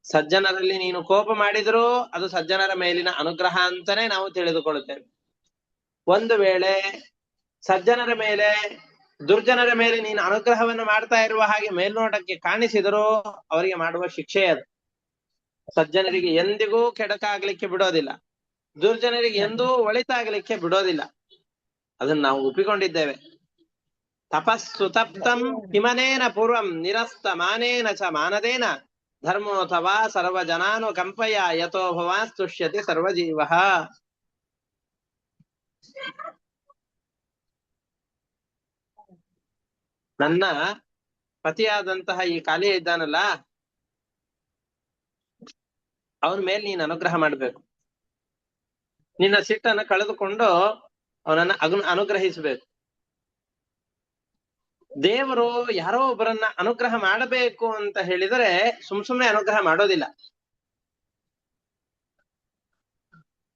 ಸಜ್ಜನರಲ್ಲಿ ನೀನು ಕೋಪ ಮಾಡಿದರೂ ಅದು ಸಜ್ಜನರ ಮೇಲಿನ ಅನುಗ್ರಹ ಅಂತಾನೆ ನಾವು ತಿಳಿದುಕೊಳ್ಳುತ್ತೇವೆ. ಒಂದು ವೇಳೆ ಸಜ್ಜನರ ಮೇಲೆ ದುರ್ಜನರ ಮೇಲೆ ನೀನು ಅನುಗ್ರಹವನ್ನು ಮಾಡ್ತಾ ಇರುವ ಹಾಗೆ ಮೇಲ್ನೋಟಕ್ಕೆ ಕಾಣಿಸಿದರೂ ಅವರಿಗೆ ಮಾಡುವ ಶಿಕ್ಷೆ ಅದು. ಸಜ್ಜನರಿಗೆ ಎಂದಿಗೂ ಕೆಡಕಾಗ್ಲಿಕ್ಕೆ ಬಿಡೋದಿಲ್ಲ, ದುರ್ಜನರಿಗೆ ಎಂದೂ ಒಳಿತಾಗ್ಲಿಕ್ಕೆ ಬಿಡೋದಿಲ್ಲ. ಅದನ್ನು ನಾವು ಒಪ್ಪಿಕೊಂಡಿದ್ದೇವೆ. ತಪಸ್ಸು ತಪ್ತಂ ಹಿಮನೇನ ಪೂರ್ವಂ ನಿರಸ್ತ ಮಾನೇನ ಚ ಮಾನದೇನ ಧರ್ಮೋಥವಾ ಸರ್ವಜನಾನು ಕಂಪಯ ಯಥೋ ಭವಾನ್ ಸ್ತುಷ್ಯತಿ ಸರ್ವಜೀವ. ನನ್ನ ಪತಿಯಾದಂತಹ ಈ ಕಾಲಿಯ ಇದ್ದಾನಲ್ಲ, ಅವನ ಮೇಲೆ ನೀನು ಅನುಗ್ರಹ ಮಾಡಬೇಕು. ನಿನ್ನ ಸಿಟ್ಟನ್ನು ಕಳೆದುಕೊಂಡು ಅವನನ್ನ ಅನುಗ್ರಹಿಸಬೇಕು. ದೇವರು ಯಾರೋ ಒಬ್ಬರನ್ನ ಅನುಗ್ರಹ ಮಾಡಬೇಕು ಅಂತ ಹೇಳಿದರೆ ಸುಮ್ನೆ ಅನುಗ್ರಹ ಮಾಡೋದಿಲ್ಲ.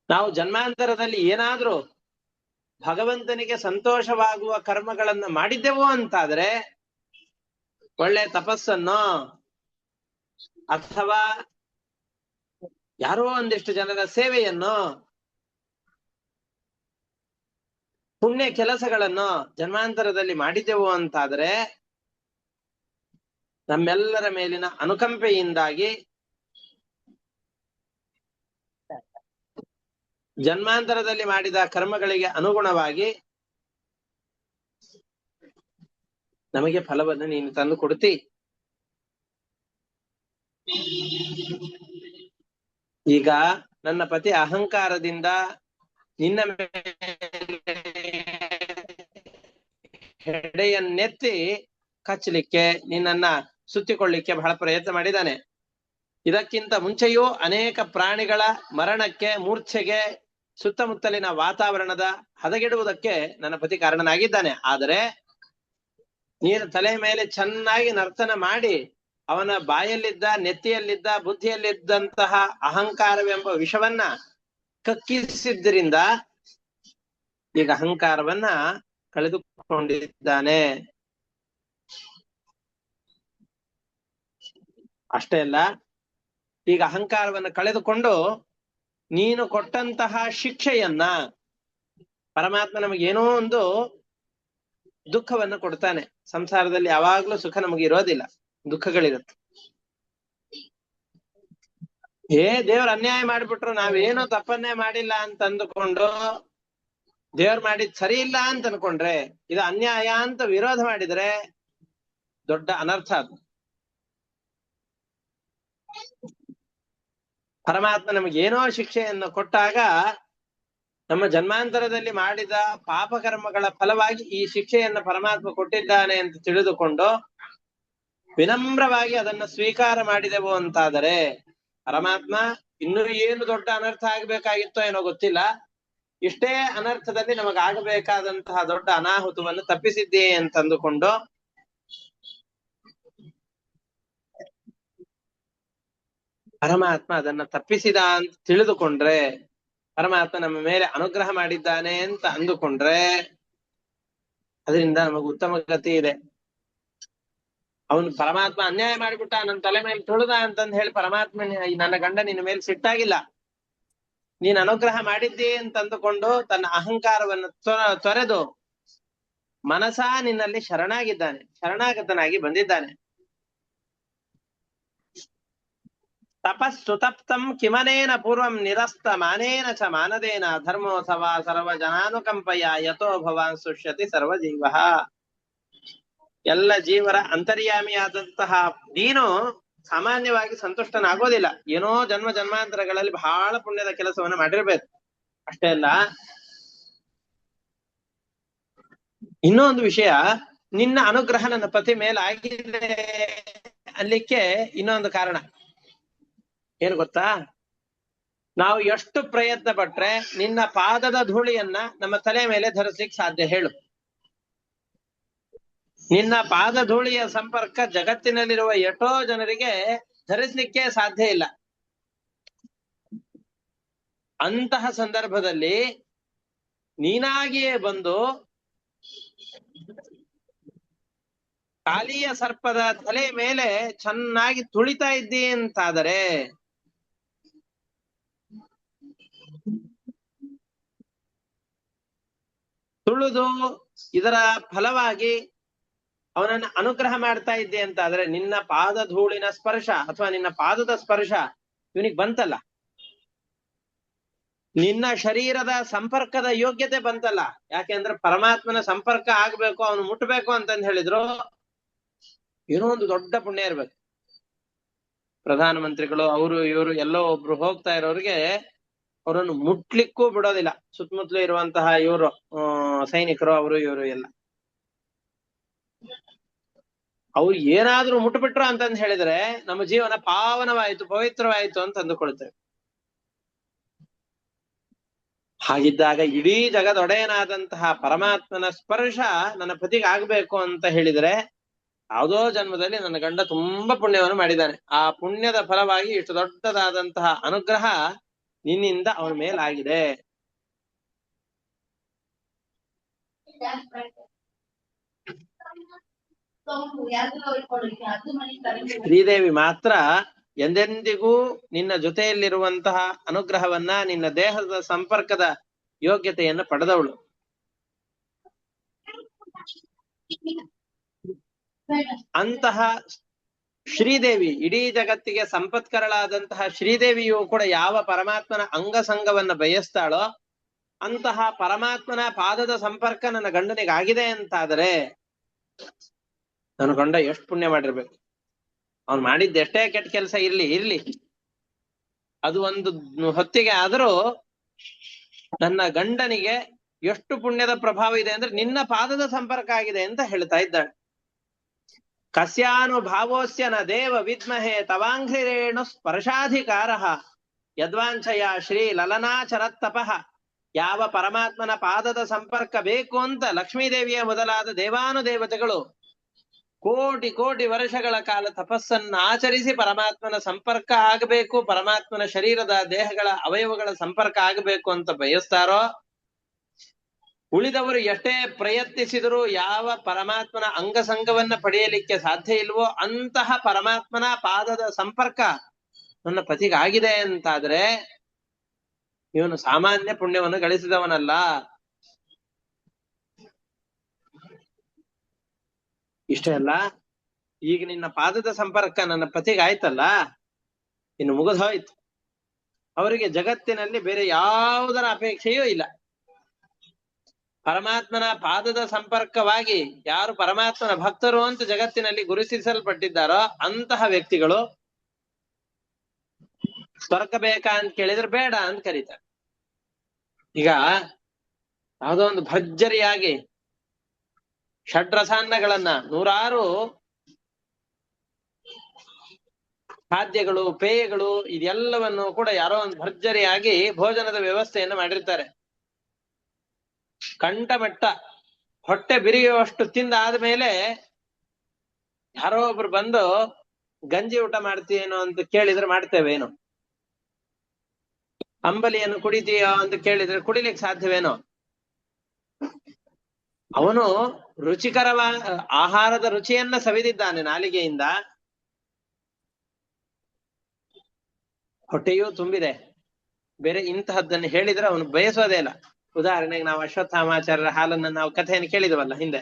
ನಾವು ಜನ್ಮಾಂತರದಲ್ಲಿ ಏನಾದ್ರೂ ಭಗವಂತನಿಗೆ ಸಂತೋಷವಾಗುವ ಕರ್ಮಗಳನ್ನ ಮಾಡಿದ್ದೆವು ಅಂತಾದ್ರೆ, ಒಳ್ಳೆ ತಪಸ್ಸನ್ನು ಅಥವಾ ಯಾರೋ ಒಂದಿಷ್ಟು ಜನರ ಸೇವೆಯನ್ನು, ಪುಣ್ಯ ಕೆಲಸಗಳನ್ನು ಜನ್ಮಾಂತರದಲ್ಲಿ ಮಾಡಿದೆವು ಅಂತಾದ್ರೆ ನಮ್ಮೆಲ್ಲರ ಮೇಲಿನ ಅನುಕಂಪೆಯಿಂದಾಗಿ ಜನ್ಮಾಂತರದಲ್ಲಿ ಮಾಡಿದ ಕರ್ಮಗಳಿಗೆ ಅನುಗುಣವಾಗಿ ನಮಗೆ ಫಲವನ್ನು ನೀನು ತಂದು ಕೊಡ್ತಿ. ಈಗ ನನ್ನ ಪತಿ ಅಹಂಕಾರದಿಂದ ನಿನ್ನ ಹೆಡೆಯನ್ನೆತ್ತಿ ಕಚ್ಚಲಿಕ್ಕೆ, ನಿನ್ನನ್ನ ಸುತ್ತಿಕೊಳ್ಳಿಕ್ಕೆ ಬಹಳ ಪ್ರಯತ್ನ ಮಾಡಿದ್ದಾನೆ. ಇದಕ್ಕಿಂತ ಮುಂಚೆಯೂ ಅನೇಕ ಪ್ರಾಣಿಗಳ ಮರಣಕ್ಕೆ, ಮೂರ್ಛೆಗೆ, ಸುತ್ತಮುತ್ತಲಿನ ವಾತಾವರಣದ ಹದಗೆಡುವುದಕ್ಕೆ ನನ್ನ ಪತಿ ಕಾರಣನಾಗಿದ್ದಾನೆ. ಆದರೆ ನೀನು ತಲೆ ಮೇಲೆ ಚೆನ್ನಾಗಿ ನರ್ತನ ಮಾಡಿ ಅವನ ಬಾಯಲ್ಲಿದ್ದ, ನೆತ್ತಿಯಲ್ಲಿದ್ದ, ಬುದ್ಧಿಯಲ್ಲಿದ್ದಂತಹ ಅಹಂಕಾರವೆಂಬ ವಿಷವನ್ನ ಕಕ್ಕಿಸಿದ್ದರಿಂದ ಈಗ ಅಹಂಕಾರವನ್ನ ಕಳೆದುಕೊಂಡಿದ್ದಾನೆ. ಅಷ್ಟೇ ಅಲ್ಲ, ಈಗ ಅಹಂಕಾರವನ್ನು ಕಳೆದುಕೊಂಡು ನೀನು ಕೊಟ್ಟಂತಹ ಶಿಕ್ಷೆಯನ್ನ, ಪರಮಾತ್ಮ ನಮಗೇನೋ ಒಂದು ದುಃಖವನ್ನು ಕೊಡ್ತಾನೆ. ಸಂಸಾರದಲ್ಲಿ ಯಾವಾಗ್ಲೂ ಸುಖ ನಮಗೆ ಇರೋದಿಲ್ಲ, ದುಃಖಗಳಿರುತ್ತೆ. ದೇವ್ರ ಅನ್ಯಾಯ ಮಾಡಿಬಿಟ್ರು, ನಾವೇನೋ ತಪ್ಪನ್ನೇ ಮಾಡಿಲ್ಲ ಅಂತ ಅಂದುಕೊಂಡು ದೇವ್ರು ಮಾಡಿದ್ ಸರಿ ಇಲ್ಲ ಅಂತ ಅನ್ಕೊಂಡ್ರೆ, ಇದು ಅನ್ಯಾಯ ಅಂತ ವಿರೋಧ ಮಾಡಿದ್ರೆ ದೊಡ್ಡ ಅನರ್ಥ ಅದು. ಪರಮಾತ್ಮ ನಮಗೇನೋ ಶಿಕ್ಷೆಯನ್ನು ಕೊಟ್ಟಾಗ ನಮ್ಮ ಜನ್ಮಾಂತರದಲ್ಲಿ ಮಾಡಿದ ಪಾಪಕರ್ಮಗಳ ಫಲವಾಗಿ ಈ ಶಿಕ್ಷೆಯನ್ನು ಪರಮಾತ್ಮ ಕೊಟ್ಟಿದ್ದಾನೆ ಅಂತ ತಿಳಿದುಕೊಂಡು ವಿನಮ್ರವಾಗಿ ಅದನ್ನ ಸ್ವೀಕಾರ ಮಾಡಿದೆವು ಅಂತಾದರೆ ಪರಮಾತ್ಮ ಇನ್ನೂ ಏನು ದೊಡ್ಡ ಅನರ್ಥ ಆಗ್ಬೇಕಾಗಿತ್ತೋ ಏನೋ ಗೊತ್ತಿಲ್ಲ, ಇಷ್ಟೇ ಅನರ್ಥದಲ್ಲಿ ನಮಗಾಗಬೇಕಾದಂತಹ ದೊಡ್ಡ ಅನಾಹುತವನ್ನು ತಪ್ಪಿಸಿದ್ದೇ ಅಂತಂದುಕೊಂಡು ಪರಮಾತ್ಮ ಅದನ್ನ ತಪ್ಪಿಸಿದ ಅಂತ ತಿಳಿದುಕೊಂಡ್ರೆ, ಪರಮಾತ್ಮ ನಮ್ಮ ಮೇಲೆ ಅನುಗ್ರಹ ಮಾಡಿದ್ದಾನೆ ಅಂತ ಅಂದುಕೊಂಡ್ರೆ ಅದರಿಂದ ನಮಗೆ ಉತ್ತಮ ಗತಿ ಇದೆ. ಅವನು ಪರಮಾತ್ಮ ಅನ್ಯಾಯ ಮಾಡಿಬಿಟ್ಟ, ನನ್ನ ತಲೆ ಮೇಲೆ ತುಳಿದ ಅಂತಂದು ಹೇಳಿ ಪರಮಾತ್ಮ ನನ್ನ ಗಂಡ ನಿನ್ನ ಮೇಲೆ ಸಿಟ್ಟಾಗಿಲ್ಲ. ನೀನ್ ಅನುಗ್ರಹ ಮಾಡಿದ್ದಿ ಅಂತಂದುಕೊಂಡು ತನ್ನ ಅಹಂಕಾರವನ್ನು ತೊರೆದು ಮನಸಾ ನಿನ್ನಲ್ಲಿ ಶರಣಾಗಿದ್ದಾನೆ, ಶರಣಾಗತನಾಗಿ ಬಂದಿದ್ದಾನೆ. ತಪಸ್ಸು ತಪ್ತಂ ಕಿಮನೇನ ಪೂರ್ವಂ ನಿರಸ್ತ ಮಾನೇನ ಚ ಮಾನದೇನ ಧರ್ಮೋಥವಾ ಸರ್ವಜನಾನುಕಂಪಯ ಯಥೋ ಭವಾನ್ ಸುಷ್ಯತಿ ಸರ್ವಜೀವ. ಎಲ್ಲ ಜೀವರ ಅಂತರ್ಯಾಮಿಯಾದಂತಹ ನೀನು ಸಾಮಾನ್ಯವಾಗಿ ಸಂತುಷ್ಟನಾಗೋದಿಲ್ಲ. ಏನೋ ಜನ್ಮ ಜನ್ಮಾಂತರಗಳಲ್ಲಿ ಬಹಳ ಪುಣ್ಯದ ಕೆಲಸವನ್ನು ಮಾಡಿರ್ಬೇಕು. ಅಷ್ಟೇ ಅಲ್ಲ, ಇನ್ನೊಂದು ವಿಷಯ, ನಿನ್ನ ಅನುಗ್ರಹ ನನ್ನ ಪತಿ ಮೇಲೆ ಆಗಿದೆ ಅಲ್ಲಿಕ್ಕೆ ಇನ್ನೊಂದು ಕಾರಣ ಏನು ಗೊತ್ತಾ? ನಾವು ಎಷ್ಟು ಪ್ರಯತ್ನ ಪಟ್ರೆ ನಿನ್ನ ಪಾದದ ಧೂಳಿಯನ್ನ ನಮ್ಮ ತಲೆ ಮೇಲೆ ಧರಿಸ್ಲಿಕ್ಕೆ ಸಾಧ್ಯ ಹೇಳು? ನಿನ್ನ ಪಾದಧೂಳಿಯ ಸಂಪರ್ಕ ಜಗತ್ತಿನಲ್ಲಿರುವ ಎಷ್ಟೋ ಜನರಿಗೆ ಧರಿಸ್ಲಿಕ್ಕೆ ಸಾಧ್ಯ ಇಲ್ಲ. ಅಂತಹ ಸಂದರ್ಭದಲ್ಲಿ ನೀನಾಗಿಯೇ ಬಂದು ಕಾಲಿಯ ಸರ್ಪದ ತಲೆ ಮೇಲೆ ಚೆನ್ನಾಗಿ ತುಳಿತಾ ಇದ್ದಿ ಅಂತಾದರೆ ತುಳಿದು ಇದರ ಫಲವಾಗಿ ಅವನನ್ನ ಅನುಗ್ರಹ ಮಾಡ್ತಾ ಇದ್ದೆ ಅಂತ ಆದ್ರೆ ನಿನ್ನ ಪಾದ ಧೂಳಿನ ಸ್ಪರ್ಶ ಅಥವಾ ನಿನ್ನ ಪಾದದ ಸ್ಪರ್ಶ ಇವನಿಗೆ ಬಂತಲ್ಲ, ನಿನ್ನ ಶರೀರದ ಸಂಪರ್ಕದ ಯೋಗ್ಯತೆ ಬಂತಲ್ಲ. ಯಾಕೆಂದ್ರೆ ಪರಮಾತ್ಮನ ಸಂಪರ್ಕ ಆಗ್ಬೇಕು, ಅವನು ಮುಟ್ಬೇಕು ಅಂತಂದು ಹೇಳಿದ್ರು ಏನೋ ಒಂದು ದೊಡ್ಡ ಪುಣ್ಯ ಇರ್ಬೇಕು. ಪ್ರಧಾನಮಂತ್ರಿಗಳು ಅವರು ಇವರು ಎಲ್ಲೋ ಒಬ್ರು ಹೋಗ್ತಾ ಇರೋರಿಗೆ ಅವರನ್ನು ಮುಟ್ಲಿಕ್ಕೂ ಬಿಡೋದಿಲ್ಲ. ಸುತ್ತಮುತ್ತಲು ಇರುವಂತಹ ಇವರು ಸೈನಿಕರು ಅವರು ಇವರು ಎಲ್ಲ ಅವ್ರು ಏನಾದ್ರೂ ಮುಟ್ಬಿಟ್ರು ಅಂತಂದು ಹೇಳಿದ್ರೆ ನಮ್ಮ ಜೀವನ ಪಾವನವಾಯಿತು, ಪವಿತ್ರವಾಯಿತು ಅಂತ ಅಂದುಕೊಳ್ತೇವೆ. ಹಾಗಿದ್ದಾಗ ಇಡೀ ಜಗದೊಡೆಯನಾದಂತಹ ಪರಮಾತ್ಮನ ಸ್ಪರ್ಶ ನನ್ನ ಪತಿಗೆ ಆಗ್ಬೇಕು ಅಂತ ಹೇಳಿದ್ರೆ ಯಾವುದೋ ಜನ್ಮದಲ್ಲಿ ನನ್ನ ಗಂಡ ತುಂಬಾ ಪುಣ್ಯವನ್ನು ಮಾಡಿದ್ದಾನೆ, ಆ ಪುಣ್ಯದ ಫಲವಾಗಿ ಇಷ್ಟು ದೊಡ್ಡದಾದಂತಹ ಅನುಗ್ರಹ ನಿನ್ನಿಂದ ಅವನ ಮೇಲಾಗಿದೆ. ಶ್ರೀದೇವಿ ಮಾತ್ರ ಎಂದೆಂದಿಗೂ ನಿನ್ನ ಜೊತೆಯಲ್ಲಿರುವಂತಹ ಅನುಗ್ರಹವನ್ನ, ನಿನ್ನ ದೇಹದ ಸಂಪರ್ಕದ ಯೋಗ್ಯತೆಯನ್ನು ಪಡೆದವಳು. ಅಂತಹ ಶ್ರೀದೇವಿ, ಇಡೀ ಜಗತ್ತಿಗೆ ಸಂಪತ್ಕರಳಾದಂತಹ ಶ್ರೀದೇವಿಯು ಕೂಡ ಯಾವ ಪರಮಾತ್ಮನ ಅಂಗಸಂಗವನ್ನ ಬಯಸ್ತಾಳೋ ಅಂತಹ ಪರಮಾತ್ಮನ ಪಾದದ ಸಂಪರ್ಕ ನನ್ನ ಗಂಡನಿಗಾಗಿದೆ ಅಂತಾದರೆ ನನ್ನ ಗಂಡ ಎಷ್ಟು ಪುಣ್ಯ ಮಾಡಿರ್ಬೇಕು. ಅವ್ನು ಮಾಡಿದ್ದ ಎಷ್ಟೇ ಕೆಟ್ಟ ಕೆಲಸ ಇರ್ಲಿ ಅದು ಒಂದು ಹೊತ್ತಿಗೆ ಆದರೂ ನನ್ನ ಗಂಡನಿಗೆ ಎಷ್ಟು ಪುಣ್ಯದ ಪ್ರಭಾವ ಇದೆ ಅಂದ್ರೆ ನಿನ್ನ ಪಾದದ ಸಂಪರ್ಕ ಆಗಿದೆ ಅಂತ ಹೇಳ್ತಾ ಇದ್ದಾಳೆ. ಕಸ್ಯಾನುಭಾವೋಸ್ಯ ನ ದೇವ ವಿದ್ಮಹೇ ತವಾಂಘ್ರಿರೇಣು ಸ್ಪರ್ಶಾಧಿಕಾರ ಯದ್ವಾಂಛಯ ಶ್ರೀ ಲಲನಾಚರತ್ತಪಃ. ಯಾವ ಪರಮಾತ್ಮನ ಪಾದದ ಸಂಪರ್ಕ ಬೇಕು ಅಂತ ಲಕ್ಷ್ಮೀದೇವಿಯ ಮೊದಲಾದ ದೇವಾನುದೇವತೆಗಳು ಕೋಟಿ ಕೋಟಿ ವರ್ಷಗಳ ಕಾಲ ತಪಸ್ಸನ್ನ ಆಚರಿಸಿ ಪರಮಾತ್ಮನ ಸಂಪರ್ಕ ಆಗಬೇಕು, ಪರಮಾತ್ಮನ ಶರೀರದ ದೇಹಗಳ ಅವಯವಗಳ ಸಂಪರ್ಕ ಆಗಬೇಕು ಅಂತ ಬಯಸ್ತಾರೋ, ಉಳಿದವರು ಎಷ್ಟೇ ಪ್ರಯತ್ನಿಸಿದರೂ ಯಾವ ಪರಮಾತ್ಮನ ಅಂಗಸಂಗವನ್ನ ಪಡೆಯಲಿಕ್ಕೆ ಸಾಧ್ಯ ಇಲ್ವೋ ಅಂತಹ ಪರಮಾತ್ಮನ ಪಾದದ ಸಂಪರ್ಕ ನನ್ನ ಪತಿಗಾಗಿದೆ ಅಂತಾದ್ರೆ ಇವನು ಸಾಮಾನ್ಯ ಪುಣ್ಯವನ್ನು ಗಳಿಸಿದವನಲ್ಲ. ಇಷ್ಟೇ ಅಲ್ಲ, ಈಗ ನಿನ್ನ ಪಾದದ ಸಂಪರ್ಕ ನನ್ನ ಪತಿಗಾಯ್ತಲ್ಲ, ಇನ್ನು ಮುಗಿದೋಯ್ತು. ಅವರಿಗೆ ಜಗತ್ತಿನಲ್ಲಿ ಬೇರೆ ಯಾವುದರ ಅಪೇಕ್ಷೆಯೂ ಇಲ್ಲ. ಪರಮಾತ್ಮನ ಪಾದದ ಸಂಪರ್ಕವಾಗಿ ಯಾರು ಪರಮಾತ್ಮನ ಭಕ್ತರು ಅಂತ ಜಗತ್ತಿನಲ್ಲಿ ಗುರುತಿಸಲ್ಪಟ್ಟಿದ್ದಾರೋ ಅಂತಹ ವ್ಯಕ್ತಿಗಳು ಸ್ವರ್ಗ ಬೇಕಾ ಅಂತ ಕೇಳಿದ್ರೆ ಬೇಡ ಅಂತ ಕರೀತಾರೆ. ಈಗ ಯಾವುದೋ ಒಂದು ಭರ್ಜರಿಯಾಗಿ ಷಡ್ರಸಾನ್ನಗಳನ್ನ, ನೂರಾರು ಖಾದ್ಯಗಳು, ಪೇಯಗಳು, ಇದೆಲ್ಲವನ್ನು ಕೂಡ ಯಾರೋ ಒಂದು ಭರ್ಜರಿಯಾಗಿ ಭೋಜನದ ವ್ಯವಸ್ಥೆಯನ್ನು ಮಾಡಿರ್ತಾರೆ. ಕಂಠಮಟ್ಟ ಹೊಟ್ಟೆ ಬಿರಿಯುವಷ್ಟು ತಿಂದಾದ್ಮೇಲೆ ಯಾರೋ ಒಬ್ರು ಬಂದು ಗಂಜಿ ಊಟ ಮಾಡ್ತೀಯೇನೋ ಅಂತ ಕೇಳಿದ್ರೆ ಮಾಡ್ತೇವೇನೋ, ಅಂಬಲಿಯನ್ನು ಕುಡಿತೀಯೋ ಅಂತ ಕೇಳಿದ್ರೆ ಕುಡಿಲಿಕ್ಕೆ ಸಾಧ್ಯವೇನೋ. ಅವನು ರುಚಿಕರವಾದ ಆಹಾರದ ರುಚಿಯನ್ನ ಸವಿದಿದ್ದಾನೆ ನಾಲಿಗೆಯಿಂದ, ಹೊಟ್ಟೆಯೂ ತುಂಬಿದೆ, ಬೇರೆ ಇಂತಹದ್ದನ್ನು ಹೇಳಿದ್ರೆ ಅವನು ಬಯಸೋದೇ ಇಲ್ಲ. ಉದಾಹರಣೆಗೆ ನಾವು ಅಶ್ವತ್ಥಾಮಾಚಾರ್ಯರ ಹಾಲನ್ನ ನಾವು ಕಥೆಯನ್ನು ಕೇಳಿದವಲ್ಲ ಹಿಂದೆ,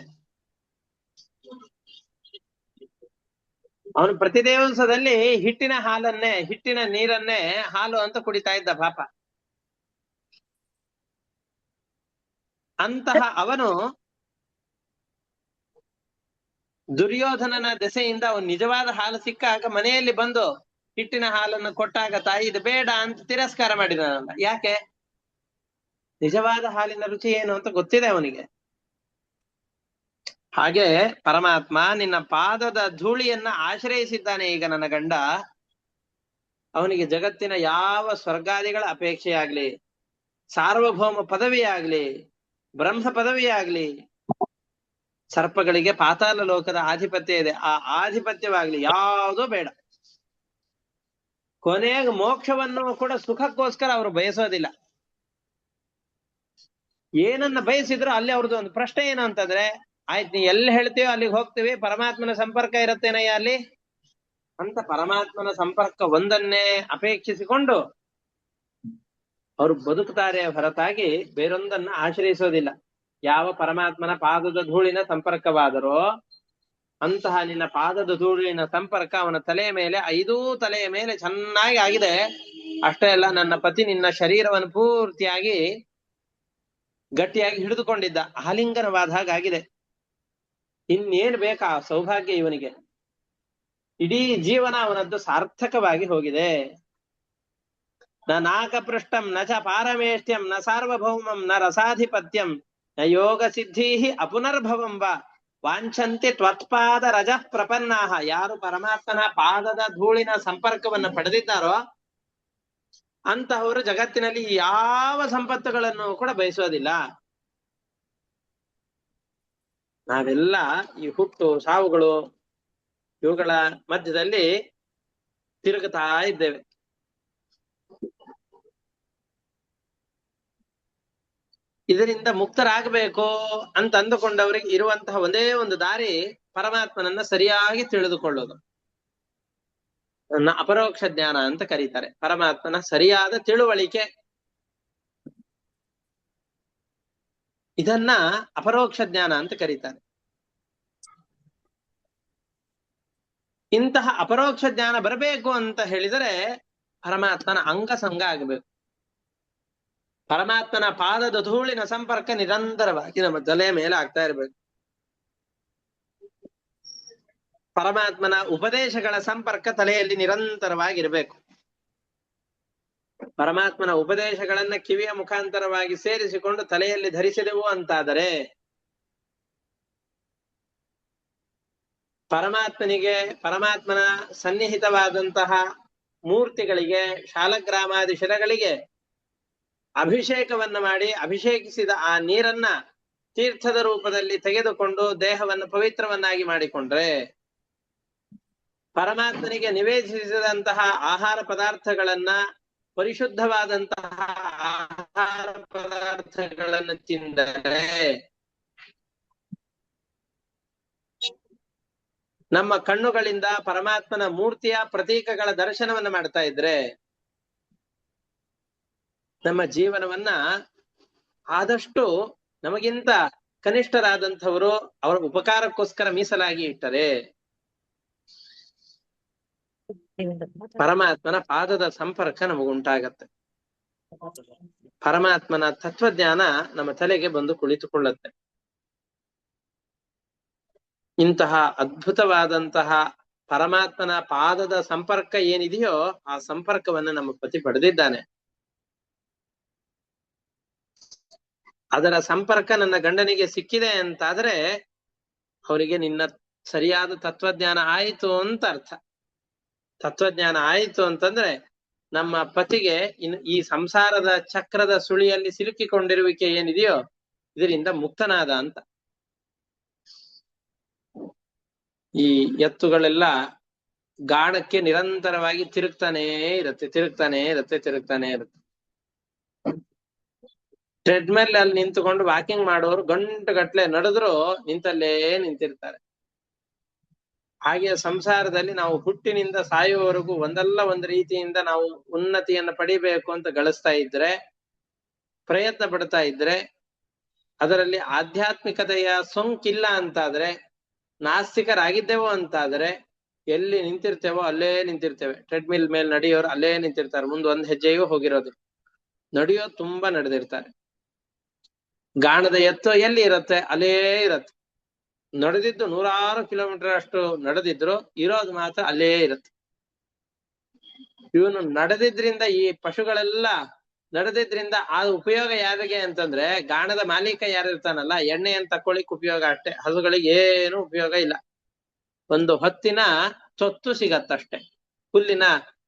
ಅವನು ಪ್ರತಿ ದಿವಸದಲ್ಲಿ ಹಿಟ್ಟಿನ ನೀರನ್ನೇ ಹಾಲು ಅಂತ ಕುಡಿತಾ ಇದ್ದ ಪಾಪ. ಅಂತಹ ಅವನು ದುರ್ಯೋಧನನ ದೆಸೆಯಿಂದ ಅವನು ನಿಜವಾದ ಹಾಲು ಸಿಕ್ಕಾಗ ಮನೆಯಲ್ಲಿ ಬಂದು ಹಿಟ್ಟಿನ ಹಾಲನ್ನು ಕೊಟ್ಟಾಗ ತಾಯಿ ಇದು ಬೇಡ ಅಂತ ತಿರಸ್ಕಾರ ಮಾಡಿದನಲ್ಲ. ಯಾಕೆ? ನಿಜವಾದ ಹಾಲಿನ ರುಚಿ ಏನು ಅಂತ ಗೊತ್ತಿದೆ ಅವನಿಗೆ. ಹಾಗೆ ಪರಮಾತ್ಮ ನಿನ್ನ ಪಾದದ ಧೂಳಿಯನ್ನ ಆಶ್ರಯಿಸಿದ್ದಾನೆ ಈಗ ನನ್ನ ಗಂಡ. ಅವನಿಗೆ ಜಗತ್ತಿನ ಯಾವ ಸ್ವರ್ಗಾದಿಗಳ ಅಪೇಕ್ಷೆ ಆಗ್ಲಿ, ಸಾರ್ವಭೌಮ ಪದವಿ ಆಗ್ಲಿ, ಬ್ರಹ್ಮ ಪದವಿ ಆಗ್ಲಿ, ಸರ್ಪಗಳಿಗೆ ಪಾತಾಳ ಲೋಕದ ಆಧಿಪತ್ಯ ಇದೆ. ಆ ಆಧಿಪತ್ಯವಾಗ್ಲಿ ಯಾವುದೋ ಬೇಡ. ಕೊನೆಗೆ ಮೋಕ್ಷವನ್ನು ಕೂಡ ಸುಖಕ್ಕೋಸ್ಕರ ಅವರು ಬಯಸೋದಿಲ್ಲ. ಏನನ್ನ ಬಯಸಿದ್ರು ಅಲ್ಲಿ ಅವ್ರದ್ದು ಒಂದು ಪ್ರಶ್ನೆ ಏನು ಅಂತಂದ್ರೆ, ಆಯ್ತು ನೀ ಎಲ್ಲಿ ಹೇಳ್ತೀವೋ ಅಲ್ಲಿಗೆ ಹೋಗ್ತೀವಿ, ಪರಮಾತ್ಮನ ಸಂಪರ್ಕ ಇರುತ್ತೇನಯ್ಯ ಅಲ್ಲಿ ಅಂತ ಪರಮಾತ್ಮನ ಸಂಪರ್ಕ ಒಂದನ್ನೇ ಅಪೇಕ್ಷಿಸಿಕೊಂಡು ಅವರು ಬದುಕುತ್ತಾರೆ ಹೊರತಾಗಿ ಬೇರೊಂದನ್ನ ಆಶ್ರಯಿಸೋದಿಲ್ಲ. ಯಾವ ಪರಮಾತ್ಮನ ಪಾದದ ಧೂಳಿನ ಸಂಪರ್ಕವಾದರೋ ಅಂತಹ ನಿನ್ನ ಪಾದದ ಧೂಳಿನ ಸಂಪರ್ಕ ಅವನ ತಲೆಯ ಮೇಲೆ, 5 ತಲೆಯ ಮೇಲೆ ಚೆನ್ನಾಗಿ ಆಗಿದೆ. ಅಷ್ಟೇ ಅಲ್ಲ, ನನ್ನ ಪತಿ ನಿನ್ನ ಶರೀರವನ್ನು ಪೂರ್ತಿಯಾಗಿ ಗಟ್ಟಿಯಾಗಿ ಹಿಡಿದುಕೊಂಡಿದ್ದ, ಆಲಿಂಗನವಾದ ಹಾಗಾಗಿದೆ. ಇನ್ನೇನು ಬೇಕಾ ಸೌಭಾಗ್ಯ ಇವನಿಗೆ. ಇಡೀ ಜೀವನ ಅವನದ್ದು ಸಾರ್ಥಕವಾಗಿ ಹೋಗಿದೆ. ನ ನಾಕಪೃಷ್ಟಂ ನ ಚ ಪಾರಮೇಷ್ಟ್ಯಂ ನ ಸಾರ್ವಭೌಮಂ ನ ರಸಾಧಿಪತ್ಯಂ ನ ಯೋಗ ಸಿದ್ಧಿ ಅಪುನರ್ಭವಂ ವಾ ವಾಂಛಂತಿ ತ್ವತ್ಪಾದ ರಜಃ ಪ್ರಪನ್ನಾಹ. ಯಾರು ಪರಮಾತ್ಮನ ಪಾದದ ಧೂಳಿನ ಸಂಪರ್ಕವನ್ನು ಪಡೆದಿದ್ದಾರೋ ಅಂತಹವರು ಜಗತ್ತಿನಲ್ಲಿ ಯಾವ ಸಂಪತ್ತುಗಳನ್ನು ಕೂಡ ಬಯಸೋದಿಲ್ಲ. ನಾವೆಲ್ಲ ಈ ಹುಟ್ಟು ಸಾವುಗಳು ಇವುಗಳ ಮಧ್ಯದಲ್ಲಿ ತಿರುಗುತ್ತಾ ಇದ್ದೇವೆ. ಇದರಿಂದ ಮುಕ್ತರಾಗಬೇಕು ಅಂತ ಅಂದುಕೊಂಡವರಿಗೆ ಇರುವಂತಹ ಒಂದೇ ಒಂದು ದಾರಿ ಪರಮಾತ್ಮನನ್ನ ಸರಿಯಾಗಿ ತಿಳಿದುಕೊಳ್ಳೋದು. ಅಪರೋಕ್ಷ ಜ್ಞಾನ ಅಂತ ಕರೀತಾರೆ. ಪರಮಾತ್ಮನ ಸರಿಯಾದ ತಿಳುವಳಿಕೆ, ಇದನ್ನ ಅಪರೋಕ್ಷ ಜ್ಞಾನ ಅಂತ ಕರೀತಾರೆ. ಇಂತಹ ಅಪರೋಕ್ಷ ಜ್ಞಾನ ಬರಬೇಕು ಅಂತ ಹೇಳಿದರೆ ಪರಮಾತ್ಮನ ಅಂಗಸಂಗ ಆಗಬೇಕು. ಪರಮಾತ್ಮನ ಪಾದದ ಧೂಳಿನ ಸಂಪರ್ಕ ನಿರಂತರವಾಗಿ ನಮ್ಮ ತಲೆಯ ಮೇಲೆ ಆಗ್ತಾ ಇರಬೇಕು. ಪರಮಾತ್ಮನ ಉಪದೇಶಗಳ ಸಂಪರ್ಕ ತಲೆಯಲ್ಲಿ ನಿರಂತರವಾಗಿರ್ಬೇಕು. ಪರಮಾತ್ಮನ ಉಪದೇಶಗಳನ್ನ ಕಿವಿಯ ಮುಖಾಂತರವಾಗಿ ಸೇರಿಸಿಕೊಂಡು ತಲೆಯಲ್ಲಿ ಧರಿಸಿದೆವು ಅಂತಾದರೆ ಪರಮಾತ್ಮನ ಸನ್ನಿಹಿತವಾದಂತಹ ಮೂರ್ತಿಗಳಿಗೆ, ಶಾಲಗ್ರಾಮಾದಿ ಶಿರಗಳಿಗೆ ಅಭಿಷೇಕವನ್ನ ಮಾಡಿ ಅಭಿಷೇಕಿಸಿದ ಆ ನೀರನ್ನ ತೀರ್ಥದ ರೂಪದಲ್ಲಿ ತೆಗೆದುಕೊಂಡು ದೇಹವನ್ನು ಪವಿತ್ರವನ್ನಾಗಿ ಮಾಡಿಕೊಂಡ್ರೆ, ಪರಮಾತ್ಮನಿಗೆ ನಿವೇದಿಸಿದಂತಹ ಆಹಾರ ಪದಾರ್ಥಗಳನ್ನ, ಪರಿಶುದ್ಧವಾದಂತಹ ಆಹಾರ ಪದಾರ್ಥಗಳನ್ನು ತಿಂದರೆ, ನಮ್ಮ ಕಣ್ಣುಗಳಿಂದ ಪರಮಾತ್ಮನ ಮೂರ್ತಿಯ ಪ್ರತೀಕಗಳ ದರ್ಶನವನ್ನ ಮಾಡ್ತಾ ಇದ್ರೆ ನಮ್ಮ ಜೀವನವನ್ನ ಆದಷ್ಟು ನಮಗಿಂತ ಕನಿಷ್ಠರಾದಂಥವರು ಅವರ ಉಪಕಾರಕ್ಕೋಸ್ಕರ ಮೀಸಲಾಗಿ ಇಟ್ಟರೆ ಪರಮಾತ್ಮನ ಪಾದದ ಸಂಪರ್ಕ ನಮಗುಂಟಾಗತ್ತೆ. ಪರಮಾತ್ಮನ ತತ್ವಜ್ಞಾನ ನಮ್ಮ ತಲೆಗೆ ಬಂದು ಕುಳಿತುಕೊಳ್ಳುತ್ತೆ. ಇಂತಹ ಅದ್ಭುತವಾದಂತಹ ಪರಮಾತ್ಮನ ಪಾದದ ಸಂಪರ್ಕ ಏನಿದೆಯೋ ಆ ಸಂಪರ್ಕವನ್ನ ನಮ್ಮ ಪತಿ ಪಡೆದಿದ್ದಾನೆ. ಅದರ ಸಂಪರ್ಕ ನನ್ನ ಗಂಡನಿಗೆ ಸಿಕ್ಕಿದೆ ಅಂತಾದ್ರೆ ಅವರಿಗೆ ನಿನ್ನ ಸರಿಯಾದ ತತ್ವಜ್ಞಾನ ಆಯಿತು ಅಂತ ಅರ್ಥ. ತತ್ವಜ್ಞಾನ ಆಯಿತು ಅಂತಂದ್ರೆ ನಮ್ಮ ಪತಿಗೆ ಈ ಸಂಸಾರದ ಚಕ್ರದ ಸುಳಿಯಲ್ಲಿ ಸಿಲುಕಿಕೊಂಡಿರುವಿಕೆ ಏನಿದೆಯೋ ಇದರಿಂದ ಮುಕ್ತನಾದ ಅಂತ. ಈ ಎತ್ತುಗಳೆಲ್ಲ ಗಾಣಕ್ಕೆ ನಿರಂತರವಾಗಿ ತಿರುಗ್ತಾನೇ ಇರುತ್ತೆ. ಟ್ರೆಡ್ಮಿಲ್ ಅಲ್ಲಿ ನಿಂತುಕೊಂಡು ವಾಕಿಂಗ್ ಮಾಡೋರು ಗಂಟುಗಟ್ಲೆ ನಡೆದ್ರು ನಿಂತಲ್ಲೇ ನಿಂತಿರ್ತಾರೆ. ಹಾಗೆ ಸಂಸಾರದಲ್ಲಿ ನಾವು ಹುಟ್ಟಿನಿಂದ ಸಾಯುವವರೆಗೂ ಒಂದಲ್ಲ ಒಂದು ರೀತಿಯಿಂದ ನಾವು ಉನ್ನತಿಯನ್ನು ಪಡಿಬೇಕು ಅಂತ ಗಳಿಸ್ತಾ ಇದ್ರೆ, ಪ್ರಯತ್ನ ಪಡ್ತಾ ಇದ್ರೆ, ಅದರಲ್ಲಿ ಆಧ್ಯಾತ್ಮಿಕತೆಯ ಸೋಂಕಿಲ್ಲ ಅಂತಾದ್ರೆ, ನಾಸ್ತಿಕರಾಗಿದ್ದೇವೋ ಅಂತಾದ್ರೆ ಎಲ್ಲಿ ನಿಂತಿರ್ತೇವೋ ಅಲ್ಲೇ ನಿಂತಿರ್ತೇವೆ. ಟ್ರೆಡ್ಮಿಲ್ ಮೇಲೆ ನಡೆಯೋರು ಅಲ್ಲೇ ನಿಂತಿರ್ತಾರೆ, ಮುಂದೆ ಒಂದ್ ಹೆಜ್ಜೆಯೂ ಹೋಗಿರೋದು. ನಡೆಯೋದು ತುಂಬಾ ನಡೆದಿರ್ತಾರೆ. ಗಾಣದ ಎತ್ತು ಎಲ್ಲಿ ಇರುತ್ತೆ ಅಲ್ಲೇ ಇರತ್ತೆ. ನಡೆದಿದ್ದು 100 ಕಿಲೋಮೀಟರ್ ಅಷ್ಟು ನಡೆದಿದ್ರು ಇರೋದು ಮಾತ್ರ ಅಲ್ಲೇ ಇರುತ್ತೆ. ಇವನು ನಡೆದಿದ್ರಿಂದ, ಈ ಪಶುಗಳೆಲ್ಲ ನಡೆದಿದ್ರಿಂದ ಆ ಉಪಯೋಗ ಯಾರಿಗೆ ಅಂತಂದ್ರೆ ಗಾಣದ ಮಾಲೀಕ ಯಾರಿರ್ತಾನಲ್ಲ, ಎಣ್ಣೆಯನ್ನು ತಕ್ಕೊಳ್ಳಿಕ್ ಉಪಯೋಗ ಅಷ್ಟೇ. ಹಸುಗಳಿಗೆ ಏನು ಉಪಯೋಗ ಇಲ್ಲ. ಒಂದು ಹೊತ್ತಿನ ತೊತ್ತು ಸಿಗತ್ತಷ್ಟೆ. ಹುಲ್ಲಿನ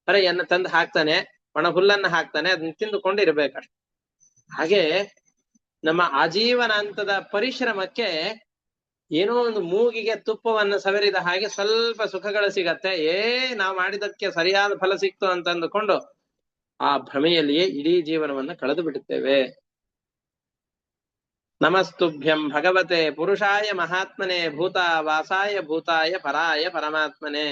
ಹೊರೆಯನ್ನು ತಂದು ಹಾಕ್ತಾನೆ, ಒಣ ಹುಲ್ಲನ್ನ ಹಾಕ್ತಾನೆ, ಅದನ್ನ ತಿಂದುಕೊಂಡಿರ್ಬೇಕಷ್ಟೆ. ಹಾಗೆ ನಮ್ಮ ಆಜೀವನಾಂತದ ಪರಿಶ್ರಮಕ್ಕೆ ಏನೋ ಒಂದು ಮೂಗಿಗೆ ತುಪ್ಪವನ್ನು ಸವರಿದ ಹಾಗೆ ಸ್ವಲ್ಪ ಸುಖಗಳು ಸಿಗತ್ತೆ, ನಾವು ಮಾಡಿದಕ್ಕೆ ಸರಿಯಾದ ಫಲ ಸಿಕ್ತು ಅಂತ ಅಂದುಕೊಂಡು ಆ ಭ್ರಮೆಯಲ್ಲಿಯೇ ಇಡೀ ಜೀವನವನ್ನು ಕಳೆದು ಬಿಡುತ್ತೇವೆ. ನಮಸ್ತುಭ್ಯಂ ಭಗವತೆ ಪುರುಷಾಯ ಮಹಾತ್ಮನೆ ಭೂತ ವಾಸಾಯ ಭೂತಾಯ ಪರಾಯ ಪರಮಾತ್ಮನೆ.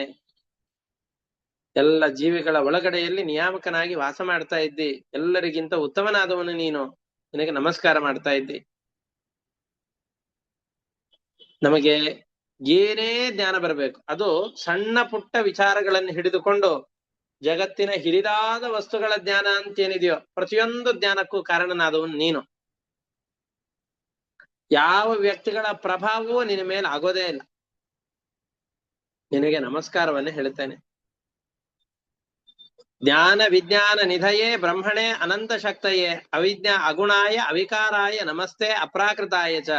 ಎಲ್ಲ ಜೀವಿಗಳ ಒಳಗಡೆಯಲ್ಲಿ ನಿಯಾಮಕನಾಗಿ ವಾಸ ಮಾಡ್ತಾ ಇದ್ದಿ, ಎಲ್ಲರಿಗಿಂತ ಉತ್ತಮನಾದವನು ನೀನು, ನಿನಗೆ ನಮಸ್ಕಾರ ಮಾಡ್ತಾ ಇದ್ದಿ. ನಮಗೆ ಏನೇ ಜ್ಞಾನ ಬರಬೇಕು, ಅದು ಸಣ್ಣ ಪುಟ್ಟ ವಿಚಾರಗಳನ್ನು ಹಿಡಿದುಕೊಂಡು ಜಗತ್ತಿನ ಹಿರಿದಾದ ವಸ್ತುಗಳ ಜ್ಞಾನ ಅಂತೇನಿದೆಯೋ ಪ್ರತಿಯೊಂದು ಜ್ಞಾನಕ್ಕೂ ಕಾರಣನಾದವನು ನೀನು. ಯಾವ ವ್ಯಕ್ತಿಗಳ ಪ್ರಭಾವವೂ ನಿನ್ನ ಮೇಲೆ ಆಗೋದೇ ಇಲ್ಲ. ನಿನಗೆ ನಮಸ್ಕಾರವನ್ನೇ ಹೇಳ್ತೇನೆ. ಜ್ಞಾನ ವಿಜ್ಞಾನ ನಿಧಯೇ ಬ್ರಹ್ಮಣೇ ಅನಂತ ಶಕ್ತಯೇ ಅಗುಣಾಯ ಅವಿಕಾರಾಯ ನಮಸ್ತೆ ಅಪ್ರಾಕೃತಾಯ ಚ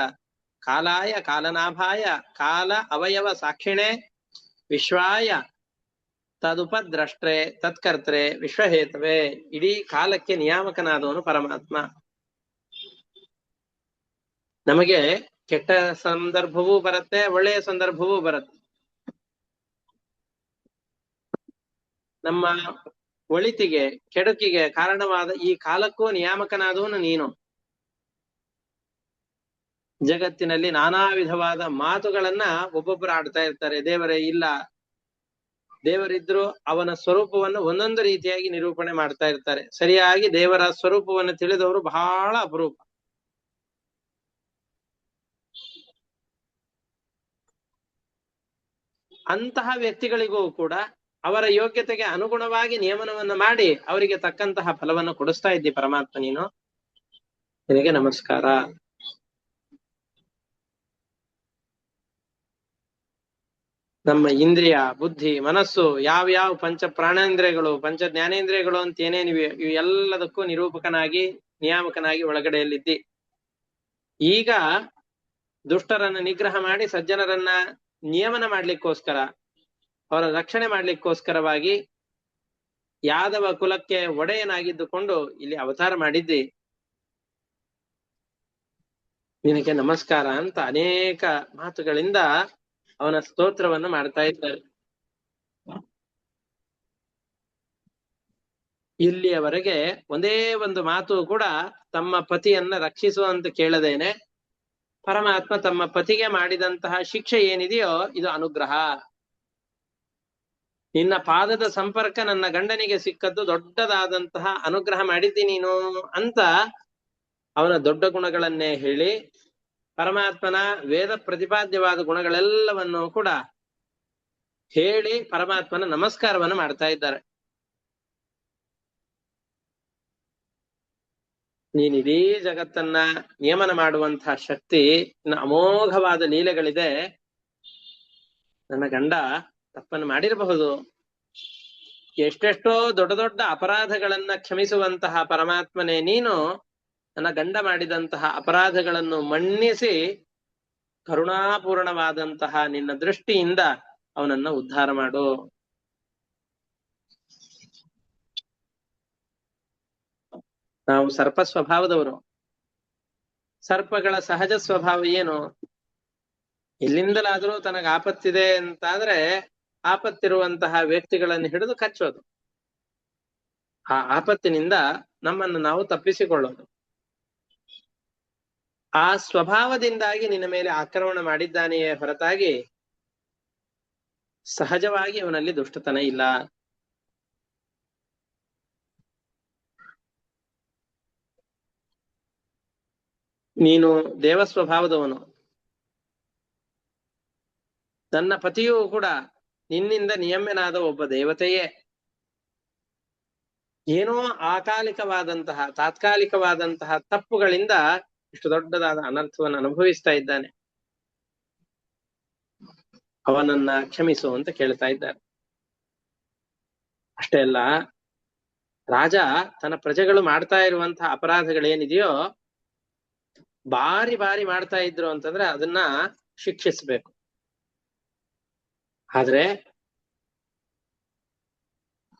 ಕಾಲಾಯ ಕಾಲನಾಭಾಯ ಕಾಲ ಅವಯವ ಸಾಕ್ಷಿಣೆ ವಿಶ್ವಾಯ ತದುಪದ್ರಷ್ಟ್ರೆ ತತ್ಕರ್ತ್ರೆ ವಿಶ್ವಹೇತವೇ. ಇಡೀ ಕಾಲಕ್ಕೆ ನಿಯಾಮಕನಾದವನು ಪರಮಾತ್ಮ. ನಮಗೆ ಕೆಟ್ಟ ಸಂದರ್ಭವೂ ಬರುತ್ತೆ, ಒಳ್ಳೆಯ ಸಂದರ್ಭವೂ ಬರುತ್ತೆ. ನಮ್ಮ ಒಳಿತಿಗೆ ಕೆಡುಕಿಗೆ ಕಾರಣವಾದ ಈ ಕಾಲಕ್ಕೂ ನಿಯಾಮಕನಾದವನು ನೀನು. ಜಗತ್ತಿನಲ್ಲಿ ನಾನಾ ವಿಧವಾದ ಮಾತುಗಳನ್ನ ಒಬ್ಬೊಬ್ಬರು ಆಡ್ತಾ ಇರ್ತಾರೆ. ದೇವರೇ ಇಲ್ಲ, ದೇವರಿದ್ರು ಅವನ ಸ್ವರೂಪವನ್ನು ಒಂದೊಂದು ರೀತಿಯಾಗಿ ನಿರೂಪಣೆ ಮಾಡ್ತಾ ಇರ್ತಾರೆ. ಸರಿಯಾಗಿ ದೇವರ ಸ್ವರೂಪವನ್ನು ತಿಳಿದವರು ಬಹಳ ಅಪರೂಪ. ಅಂತಹ ವ್ಯಕ್ತಿಗಳಿಗೂ ಕೂಡ ಅವರ ಯೋಗ್ಯತೆಗೆ ಅನುಗುಣವಾಗಿ ನಿಯಮನವನ್ನು ಮಾಡಿ ಅವರಿಗೆ ತಕ್ಕಂತಹ ಫಲವನ್ನು ಕೊಡಿಸ್ತಾ ಇದ್ದಿ ಪರಮಾತ್ಮ ನೀನು. ನಿನಗೆ ನಮಸ್ಕಾರ. ನಮ್ಮ ಇಂದ್ರಿಯ ಬುದ್ಧಿ ಮನಸ್ಸು ಯಾವ್ಯಾವ ಪಂಚ ಪ್ರಾಣೇಂದ್ರಿಯಗಳು ಪಂಚ ಜ್ಞಾನೇಂದ್ರಿಯಗಳು ಅಂತ ಏನೇನಿವೆ ಇವು ಎಲ್ಲದಕ್ಕೂ ನಿರೂಪಕನಾಗಿ ನಿಯಾಮಕನಾಗಿ ಒಳಗಡೆಯಲ್ಲಿದ್ದಿ. ಈಗ ದುಷ್ಟರನ್ನ ನಿಗ್ರಹ ಮಾಡಿ ಸಜ್ಜನರನ್ನ ನಿಯಮನ ಮಾಡ್ಲಿಕ್ಕೋಸ್ಕರ, ಅವರ ರಕ್ಷಣೆ ಮಾಡ್ಲಿಕ್ಕೋಸ್ಕರವಾಗಿ ಯಾದವ ಕುಲಕ್ಕೆ ಒಡೆಯನಾಗಿದ್ದುಕೊಂಡು ಇಲ್ಲಿ ಅವತಾರ ಮಾಡಿದ್ದಿ. ನಿನಗೆ ನಮಸ್ಕಾರ ಅಂತ ಅನೇಕ ಮಾತುಗಳಿಂದ ಅವನ ಸ್ತೋತ್ರವನ್ನು ಮಾಡ್ತಾ ಇದ್ದಾರೆ. ಇಲ್ಲಿಯವರೆಗೆ ಒಂದೇ ಒಂದು ಮಾತು ಕೂಡ ತಮ್ಮ ಪತಿಯನ್ನ ರಕ್ಷಿಸುವಂತ ಕೇಳದೇನೆ ಪರಮಾತ್ಮ ತಮ್ಮ ಪತಿಗೆ ಮಾಡಿದಂತಹ ಶಿಕ್ಷೆ ಏನಿದೆಯೋ ಇದು ಅನುಗ್ರಹ. ನಿನ್ನ ಪಾದದ ಸಂಪರ್ಕ ನನ್ನ ಗಂಡನಿಗೆ ಸಿಕ್ಕದ್ದು ದೊಡ್ಡದಾದಂತಹ ಅನುಗ್ರಹ ಮಾಡಿದ್ದಿ ನೀನು ಅಂತ ಅವನ ದೊಡ್ಡ ಗುಣಗಳನ್ನೇ ಹೇಳಿ ಪರಮಾತ್ಮನ ವೇದ ಪ್ರತಿಪಾದ್ಯವಾದ ಗುಣಗಳೆಲ್ಲವನ್ನು ಕೂಡ ಹೇಳಿ ಪರಮಾತ್ಮನ ನಮಸ್ಕಾರವನ್ನು ಮಾಡ್ತಾ ಇದ್ದಾರೆ. ನೀನಿಡೀ ಜಗತ್ತನ್ನ ನಿಯಮನ ಮಾಡುವಂತಹ ಶಕ್ತಿ, ಅಮೋಘವಾದ ಲೀಲೆಗಳಿದೆ. ನನ್ನ ಗಂಡ ತಪ್ಪನ್ನು ಮಾಡಿರಬಹುದು, ಎಷ್ಟೆಷ್ಟೋ ದೊಡ್ಡ ದೊಡ್ಡ ಅಪರಾಧಗಳನ್ನ ಕ್ಷಮಿಸುವಂತಹ ಪರಮಾತ್ಮನೇ ನೀನು ನನ್ನ ಗಂಡ ಮಾಡಿದಂತಹ ಅಪರಾಧಗಳನ್ನು ಮನ್ನಿಸಿ ಕರುಣಾಪೂರ್ಣವಾದಂತಹ ನಿನ್ನ ದೃಷ್ಟಿಯಿಂದ ಅವನನ್ನ ಉದ್ಧಾರ ಮಾಡು. ನಾವು ಸರ್ಪ ಸ್ವಭಾವದವರು. ಸರ್ಪಗಳ ಸಹಜ ಸ್ವಭಾವ ಏನು? ಎಲ್ಲಿಂದಲಾದ್ರೂ ತನಗೆ ಆಪತ್ತಿದೆ ಅಂತಾದ್ರೆ ಆಪತ್ತಿರುವಂತಹ ವ್ಯಕ್ತಿಗಳನ್ನು ಹಿಡಿದು ಕಚ್ಚೋದು, ಆ ಆಪತ್ತಿನಿಂದ ನಮ್ಮನ್ನು ನಾವು ತಪ್ಪಿಸಿಕೊಳ್ಳೋದು. ಆ ಸ್ವಭಾವದಿಂದಾಗಿ ನಿನ್ನ ಮೇಲೆ ಆಕ್ರಮಣ ಮಾಡಿದ್ದಾನೆಯೇ ಹೊರತಾಗಿ ಸಹಜವಾಗಿ ಅವನಲ್ಲಿ ದುಷ್ಟತನ ಇಲ್ಲ. ನೀನು ದೇವ ಸ್ವಭಾವದವನು. ನನ್ನ ಪತಿಯೂ ಕೂಡ ನಿನ್ನಿಂದ ನಿಯಮ್ಯನಾದ ಒಬ್ಬ ದೇವತೆಯೇ. ಏನೋ ಅಕಾಲಿಕವಾದಂತಹ ತಾತ್ಕಾಲಿಕವಾದಂತಹ ತಪ್ಪುಗಳಿಂದ ಇಷ್ಟು ದೊಡ್ಡದಾದ ಅನರ್ಥವನ್ನು ಅನುಭವಿಸ್ತಾ ಇದ್ದಾನೆ. ಅವನನ್ನ ಕ್ಷಮಿಸು ಅಂತ ಕೇಳ್ತಾ ಇದ್ದಾರೆ. ಅಷ್ಟೇ ಅಲ್ಲ, ರಾಜ ತನ್ನ ಪ್ರಜೆಗಳು ಮಾಡ್ತಾ ಇರುವಂತಹ ಅಪರಾಧಗಳೇನಿದೆಯೋ ಬಾರಿ ಬಾರಿ ಮಾಡ್ತಾ ಇದ್ರು ಅಂತಂದ್ರೆ ಅದನ್ನ ಶಿಕ್ಷಿಸ್ಬೇಕು. ಆದ್ರೆ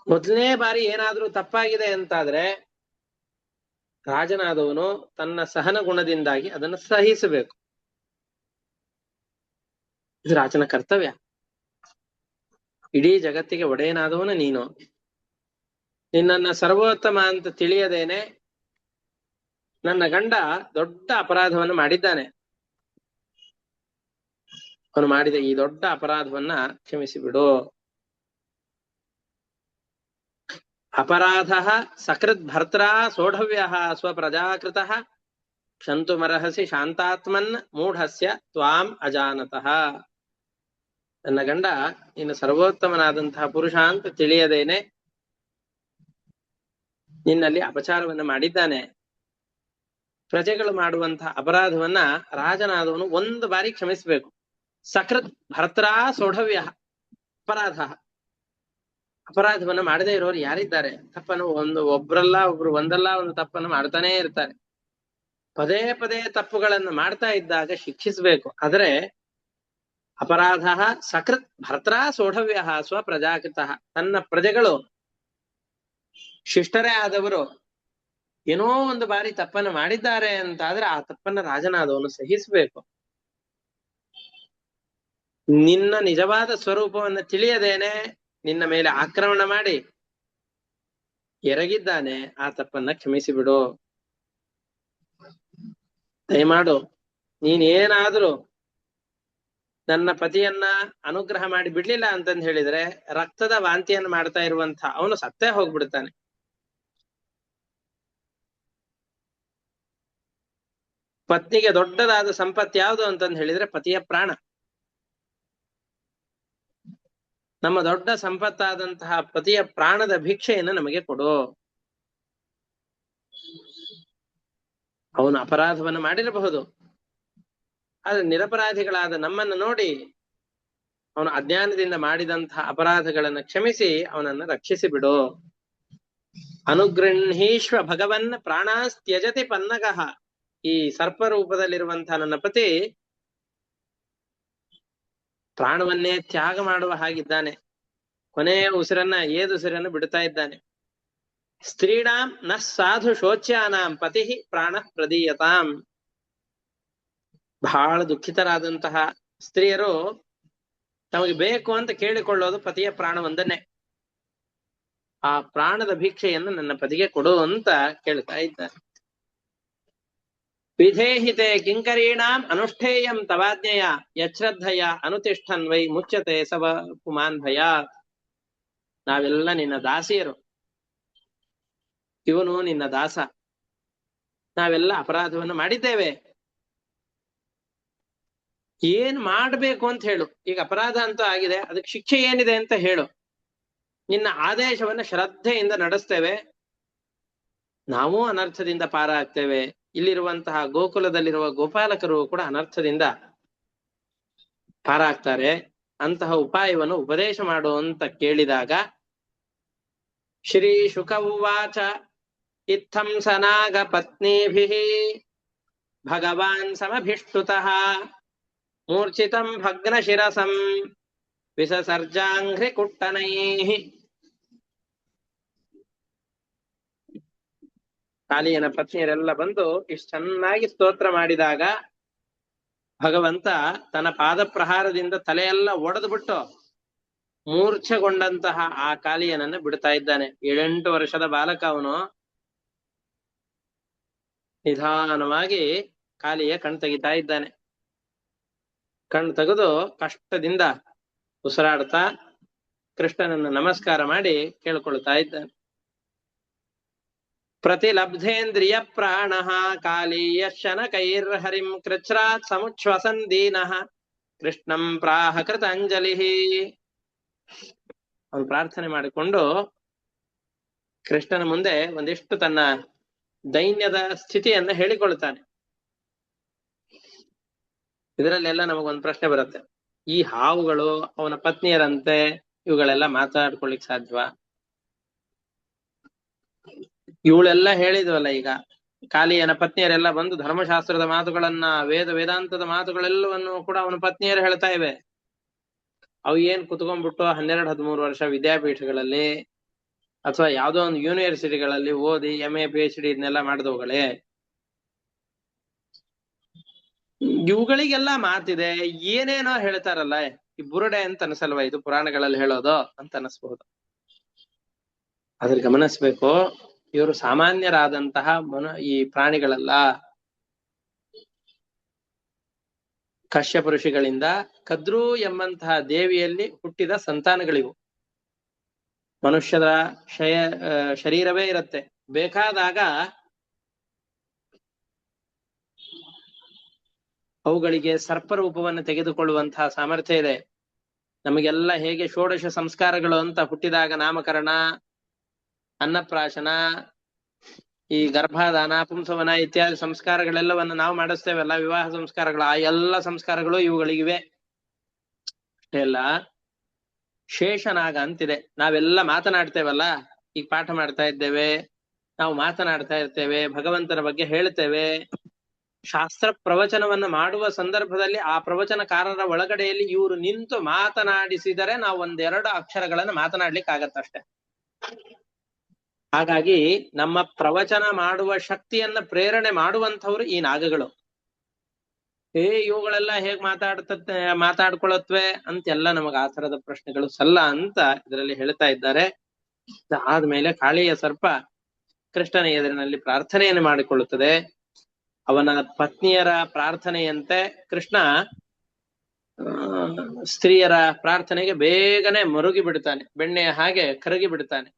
ಮೊದಲನೇ ಬಾರಿ ಏನಾದ್ರೂ ತಪ್ಪಾಗಿದೆ ಅಂತಾದ್ರೆ ರಾಜನಾದವನು ತನ್ನ ಸಹನ ಗುಣದಿಂದಾಗಿ ಅದನ್ನು ಸಹಿಸಬೇಕು. ಇದು ರಾಜನ ಕರ್ತವ್ಯ. ಇಡೀ ಜಗತ್ತಿಗೆ ಒಡೆಯನಾದವನು ನೀನು. ನಿನ್ನನ್ನ ಸರ್ವೋತ್ತಮ ಅಂತ ತಿಳಿಯದೇನೆ ನನ್ನ ಗಂಡ ದೊಡ್ಡ ಅಪರಾಧವನ್ನು ಮಾಡಿದ್ದಾನೆ. ಅವನು ಮಾಡಿದ ಈ ದೊಡ್ಡ ಅಪರಾಧವನ್ನ ಕ್ಷಮಿಸಿಬಿಡು. ಅಪರಾಧ ಸಕೃತ್ ಭರ್ತ್ರ ಸೋಢವ್ಯ ಸ್ವಪ್ರಜಾಕೃತ ಕ್ಷಂತುಮರ್ಹಸಿ ಶಾಂತಾತ್ಮನ್ ಮೂಢಸ್ಯ ತ್ವಾಂ ಅಜಾನತಃ. ನನ್ನ ಗಂಡ ಇನ್ನು ಸರ್ವೋತ್ತಮನಾದಂತಹ ಪುರುಷ ಅಂತ ತಿಳಿಯದೇನೆ ನಿನ್ನಲ್ಲಿ ಅಪಚಾರವನ್ನು ಮಾಡಿದ್ದಾನೆ. ಪ್ರಜೆಗಳು ಮಾಡುವಂತಹ ಅಪರಾಧವನ್ನ ರಾಜನಾದವನು ಒಂದು ಬಾರಿ ಕ್ಷಮಿಸಬೇಕು. ಸಕೃತ್ ಭರ್ತ್ರ ಸೋಢವ್ಯ ಅಪರಾಧ. ಅಪರಾಧವನ್ನ ಮಾಡದೇ ಇರೋರು ಯಾರಿದ್ದಾರೆ? ತಪ್ಪನ್ನು ಒಬ್ರಲ್ಲ ಒಬ್ರು ಒಂದಲ್ಲ ಒಂದು ತಪ್ಪನ್ನು ಮಾಡ್ತಾನೇ ಇರ್ತಾರೆ. ಪದೇ ಪದೇ ತಪ್ಪುಗಳನ್ನು ಮಾಡ್ತಾ ಇದ್ದಾಗ ಶಿಕ್ಷಿಸಬೇಕು. ಆದ್ರೆ ಅಪರಾಧ ಸಕೃತ್ ಭರ್ತ್ರ ಸೋಢವ್ಯ ಸ್ವಪ್ರಜಾಕೃತ. ತನ್ನ ಪ್ರಜೆಗಳು ಶಿಷ್ಟರೇ ಆದವರು ಏನೋ ಒಂದು ಬಾರಿ ತಪ್ಪನ್ನು ಮಾಡಿದ್ದಾರೆ ಅಂತಾದ್ರೆ ಆ ತಪ್ಪನ್ನ ರಾಜನಾದವನು ಸಹಿಸಬೇಕು. ನಿನ್ನ ನಿಜವಾದ ಸ್ವರೂಪವನ್ನು ತಿಳಿಯದೇನೆ ನಿನ್ನ ಮೇಲೆ ಆಕ್ರಮಣ ಮಾಡಿ ಎರಗಿದ್ದಾನೆ, ಆ ತಪ್ಪನ್ನ ಕ್ಷಮಿಸಿಬಿಡು. ದಯಮಾಡು ನೀನೇನಾದ್ರೂ ನನ್ನ ಪತಿಯನ್ನ ಅನುಗ್ರಹ ಮಾಡಿ ಬಿಡ್ಲಿಲ್ಲ ಅಂತಂದು ಹೇಳಿದ್ರೆ ರಕ್ತದ ವಾಂತಿಯನ್ನು ಮಾಡ್ತಾ ಇರುವಂತ ಅವನು ಸತ್ತೇ ಹೋಗ್ಬಿಡ್ತಾನೆ. ಪತ್ನಿಗೆ ದೊಡ್ಡದಾದ ಸಂಪತ್ತು ಯಾವುದು ಅಂತಂದು ಹೇಳಿದ್ರೆ ಪತಿಯ ಪ್ರಾಣ. ನಮ್ಮ ದೊಡ್ಡ ಸಂಪತ್ತಾದಂತಹ ಪತಿಯ ಪ್ರಾಣದ ಭಿಕ್ಷೆಯನ್ನು ನಮಗೆ ಕೊಡು. ಅವನು ಅಪರಾಧವನ್ನು ಮಾಡಿರಬಹುದು, ಆದ್ರೆ ನಿರಪರಾಧಿಗಳಾದ ನಮ್ಮನ್ನು ನೋಡಿ ಅವನು ಅಜ್ಞಾನದಿಂದ ಮಾಡಿದಂತಹ ಅಪರಾಧಗಳನ್ನು ಕ್ಷಮಿಸಿ ಅವನನ್ನು ರಕ್ಷಿಸಿ ಬಿಡು. ಅನುಗೃಹೀಶ್ವ ಭಗವನ್ ಪ್ರಾಣಾಸ್ತ್ಯಜತಿ ಪನ್ನಗಃ. ಈ ಸರ್ಪ ರೂಪದಲ್ಲಿರುವಂತಹ ನನ್ನ ಪತಿ ಪ್ರಾಣವನ್ನೇ ತ್ಯಾಗ ಮಾಡುವ ಹಾಗಿದ್ದಾನೆ. ಕೊನೆಯ ಏದುಸಿರನ್ನು ಬಿಡ್ತಾ ಇದ್ದಾನೆ. ಸ್ತ್ರೀಣಾಂ ನ ಸಾಧು ಶೋಚ್ಯಾನಾಂ ಪತಿ ಪ್ರಾಣ ಪ್ರದೀಯತಾಂ. ಬಹಳ ದುಃಖಿತರಾದಂತಹ ಸ್ತ್ರೀಯರು ತಮಗೆ ಬೇಕು ಅಂತ ಕೇಳಿಕೊಳ್ಳೋದು ಪತಿಯ ಪ್ರಾಣವೊಂದನ್ನೇ. ಆ ಪ್ರಾಣದ ಭಿಕ್ಷೆಯನ್ನು ನನ್ನ ಪತಿಗೆ ಕೊಡು ಅಂತ ಕೇಳ್ತಾ ಇದ್ದಾರೆ. ವಿಧೇಹಿತೆ ಕಿಂಕರೀಣಾಂ ಅನುಷ್ಠೇಯಂ ತವಾಜ್ಞೆಯ ಯಚ್ಛ್ರದ್ಧಯ ಅನುತಿಷ್ಠನ್ ವೈ ಮುಚ್ಯತೆ ಸವ ಪುಮಾನ್ ಭಯಾತ್. ನಾವೆಲ್ಲ ನಿನ್ನ ದಾಸಿಯರು, ಇವನು ನಿನ್ನ ದಾಸ. ನಾವೆಲ್ಲ ಅಪರಾಧವನ್ನು ಮಾಡಿದ್ದೇವೆ. ಏನ್ ಮಾಡ್ಬೇಕು ಅಂತ ಹೇಳು. ಈಗ ಅಪರಾಧ ಅಂತೂ ಆಗಿದೆ, ಅದಕ್ಕೆ ಶಿಕ್ಷೆ ಏನಿದೆ ಅಂತ ಹೇಳು. ನಿನ್ನ ಆದೇಶವನ್ನು ಶ್ರದ್ಧೆಯಿಂದ ನಡೆಸ್ತೇವೆ. ನಾವೂ ಅನರ್ಥದಿಂದ ಪಾರ ಆಗ್ತೇವೆ. ಇಲ್ಲಿರುವಂತಹ ಗೋಕುಲದಲ್ಲಿರುವ ಗೋಪಾಲಕರು ಕೂಡ ಅನರ್ಥದಿಂದ ಪಾರಾಗ್ತಾರೆ. ಅಂತಹ ಉಪಾಯವನ್ನು ಉಪದೇಶ ಮಾಡು ಅಂತ ಕೇಳಿದಾಗ ಶ್ರೀ ಶುಕ ಉವಾಚ ಇತ್ತಂ ಸನಾಗ ಪತ್ನಿಭಿಃ ಭಗವಾನ್ ಸಮಭಿಷ್ಟುತಃ ಮೂರ್ಛಿತಂ ಭಗ್ನ ಶಿರಸಂ ವಿಸಸರ್ಜಾಂಘ್ರಿ ಕುಟ್ಟನೈಃ. ಕಾಲಿಯನ ಪತ್ನಿಯರೆಲ್ಲ ಬಂದು ಇಷ್ಟು ಚೆನ್ನಾಗಿ ಸ್ತೋತ್ರ ಮಾಡಿದಾಗ ಭಗವಂತ ತನ್ನ ಪಾದ ಪ್ರಹಾರದಿಂದ ತಲೆಯೆಲ್ಲ ಒಡೆದು ಬಿಟ್ಟು ಮೂರ್ಛೆಗೊಂಡಂತಹ ಆ ಕಾಲಿಯನನ್ನು ಬಿಡ್ತಾ ಇದ್ದಾನೆ. 7-8 ವರ್ಷದ ಬಾಲಕ ಅವನು. ನಿಧಾನವಾಗಿ ಕಾಲಿಯ ಕಣ್ ತೆಗಿತಾ ಇದ್ದಾನೆ. ಕಣ್ ತೆಗೆದು ಕಷ್ಟದಿಂದ ಉಸಿರಾಡ್ತಾ ಕೃಷ್ಣನನ್ನು ನಮಸ್ಕಾರ ಮಾಡಿ ಕೇಳ್ಕೊಳ್ತಾ ಇದ್ದಾನೆ. ಪ್ರತಿಲಬ್ಧೇಂದ್ರಿಯ ಪ್ರಾಣ ಕಾಲೀಯ ಶನಕೈರ್ಹರಿಂ ಕೃಚ್ರಾತ್ ಸಮುಚ್ಛ್ವಸನ್ ದೀನಃ ಕೃಷ್ಣಂ ಪ್ರಾಹ ಕೃತಾಂಜಲಿ. ಅವನು ಪ್ರಾರ್ಥನೆ ಮಾಡಿಕೊಂಡು ಕೃಷ್ಣನ ಮುಂದೆ ಒಂದಿಷ್ಟು ತನ್ನ ದೈನ್ಯದ ಸ್ಥಿತಿಯನ್ನ ಹೇಳಿಕೊಳ್ತಾನೆ. ಇದರಲ್ಲೆಲ್ಲ ನಮಗೊಂದು ಪ್ರಶ್ನೆ ಬರುತ್ತೆ. ಈ ಹಾವುಗಳು ಅವನ ಪತ್ನಿಯರಂತೆ ಇವುಗಳೆಲ್ಲ ಮಾತಾಡ್ಕೊಳ್ಳಿಕ್ ಸಾಧ್ಯವಾ? ಇವಳೆಲ್ಲ ಹೇಳಿದ್ವಲ್ಲ, ಈಗ ಕಾಲಿಯನ ಪತ್ನಿಯರೆಲ್ಲ ಬಂದು ಧರ್ಮಶಾಸ್ತ್ರದ ಮಾತುಗಳನ್ನ, ವೇದಾಂತದ ಮಾತುಗಳೆಲ್ಲವನ್ನು ಕೂಡ ಅವನ ಪತ್ನಿಯರು ಹೇಳ್ತಾ ಇವೆ. ಅವು ಏನ್ ಕುತ್ಕೊಂಡ್ಬಿಟ್ಟು 12-13 ವರ್ಷ ವಿದ್ಯಾಪೀಠಗಳಲ್ಲಿ ಅಥವಾ ಯಾವ್ದೋ ಒಂದು ಯೂನಿವರ್ಸಿಟಿಗಳಲ್ಲಿ ಓದಿ MA PhD ಇದನ್ನೆಲ್ಲ ಮಾಡಿದವುಗಳೇ. ಇವುಗಳಿಗೆಲ್ಲ ಮಾತಿದೆ, ಏನೇನೋ ಹೇಳ್ತಾರಲ್ಲ, ಈ ಬುರುಡೆ ಅಂತ ಅನ್ಸಲ್ವಾ ಇದು ಪುರಾಣಗಳಲ್ಲಿ ಹೇಳೋದು ಅಂತ ಅನಿಸ್ಬಹುದು. ಅದ್ರ ಗಮನಿಸ್ಬೇಕು, ಇವರು ಸಾಮಾನ್ಯರಾದಂತಹ ಈ ಪ್ರಾಣಿಗಳಲ್ಲ. ಕಶ್ಯಪ ಋಷಿಗಳಿಂದ ಕದ್ರು ಎಂಬಂತಹ ದೇವಿಯಲ್ಲಿ ಹುಟ್ಟಿದ ಸಂತಾನಗಳಿವು. ಮನುಷ್ಯದ ಶರೀರವೇ ಇರುತ್ತೆ, ಬೇಕಾದಾಗ ಅವುಗಳಿಗೆ ಸರ್ಪರೂಪವನ್ನು ತೆಗೆದುಕೊಳ್ಳುವಂತಹ ಸಾಮರ್ಥ್ಯ ಇದೆ. ನಮಗೆಲ್ಲ ಹೇಗೆ ಷೋಡಶ ಸಂಸ್ಕಾರಗಳು ಅಂತ ಹುಟ್ಟಿದಾಗ ನಾಮಕರಣ, ಅನ್ನಪ್ರಾಶನ, ಈ ಗರ್ಭಾಧಾನ, ಪುಂಸವನ ಇತ್ಯಾದಿ ಸಂಸ್ಕಾರಗಳೆಲ್ಲವನ್ನು ನಾವು ಮಾಡಿಸ್ತೇವಲ್ಲ, ವಿವಾಹ ಸಂಸ್ಕಾರಗಳು, ಆ ಎಲ್ಲ ಸಂಸ್ಕಾರಗಳು ಇವುಗಳಿಗಿವೆ. ಅಷ್ಟೇ ಅಲ್ಲ, ಶೇಷನಾಗ ಅಂತಿದೆ. ನಾವೆಲ್ಲ ಮಾತನಾಡ್ತೇವಲ್ಲ, ಈಗ ಪಾಠ ಮಾಡ್ತಾ ಇದ್ದೇವೆ, ನಾವು ಮಾತನಾಡ್ತಾ ಇರ್ತೇವೆ, ಭಗವಂತನ ಬಗ್ಗೆ ಹೇಳ್ತೇವೆ. ಶಾಸ್ತ್ರ ಪ್ರವಚನವನ್ನ ಮಾಡುವ ಸಂದರ್ಭದಲ್ಲಿ ಆ ಪ್ರವಚನಕಾರರ ಒಳಗಡೆಯಲ್ಲಿ ಇವರು ನಿಂತು ಮಾತನಾಡಿಸಿದರೆ ನಾವು ಒಂದೆರಡು ಅಕ್ಷರಗಳನ್ನ ಮಾತನಾಡ್ಲಿಕ್ಕೆ ಆಗತ್ತಷ್ಟೆ. ಹಾಗಾಗಿ ನಮ್ಮ ಪ್ರವಚನ ಮಾಡುವ ಶಕ್ತಿಯನ್ನ ಪ್ರೇರಣೆ ಮಾಡುವಂಥವ್ರು ಈ ನಾಗಗಳು. ಇವುಗಳೆಲ್ಲ ಹೇಗ್ ಮಾತಾಡ್ಕೊಳತ್ವೆ ಅಂತೆಲ್ಲ ನಮಗ ಆ ತರದ ಪ್ರಶ್ನೆಗಳು ಸಲ್ಲ ಅಂತ ಇದರಲ್ಲಿ ಹೇಳ್ತಾ ಇದ್ದಾರೆ. ಆದ್ಮೇಲೆ ಕಾಳಿಯ ಸರ್ಪ ಕೃಷ್ಣನ ಎದುರಿನಲ್ಲಿ ಪ್ರಾರ್ಥನೆಯನ್ನು ಮಾಡಿಕೊಳ್ಳುತ್ತದೆ. ಅವನ ಪತ್ನಿಯರ ಪ್ರಾರ್ಥನೆಯಂತೆ ಕೃಷ್ಣ ಸ್ತ್ರೀಯರ ಪ್ರಾರ್ಥನೆಗೆ ಬೇಗನೆ ಮರುಗಿ ಬಿಡ್ತಾನೆ, ಬೆಣ್ಣೆಯ ಹಾಗೆ ಕರಗಿ ಬಿಡ್ತಾನೆ.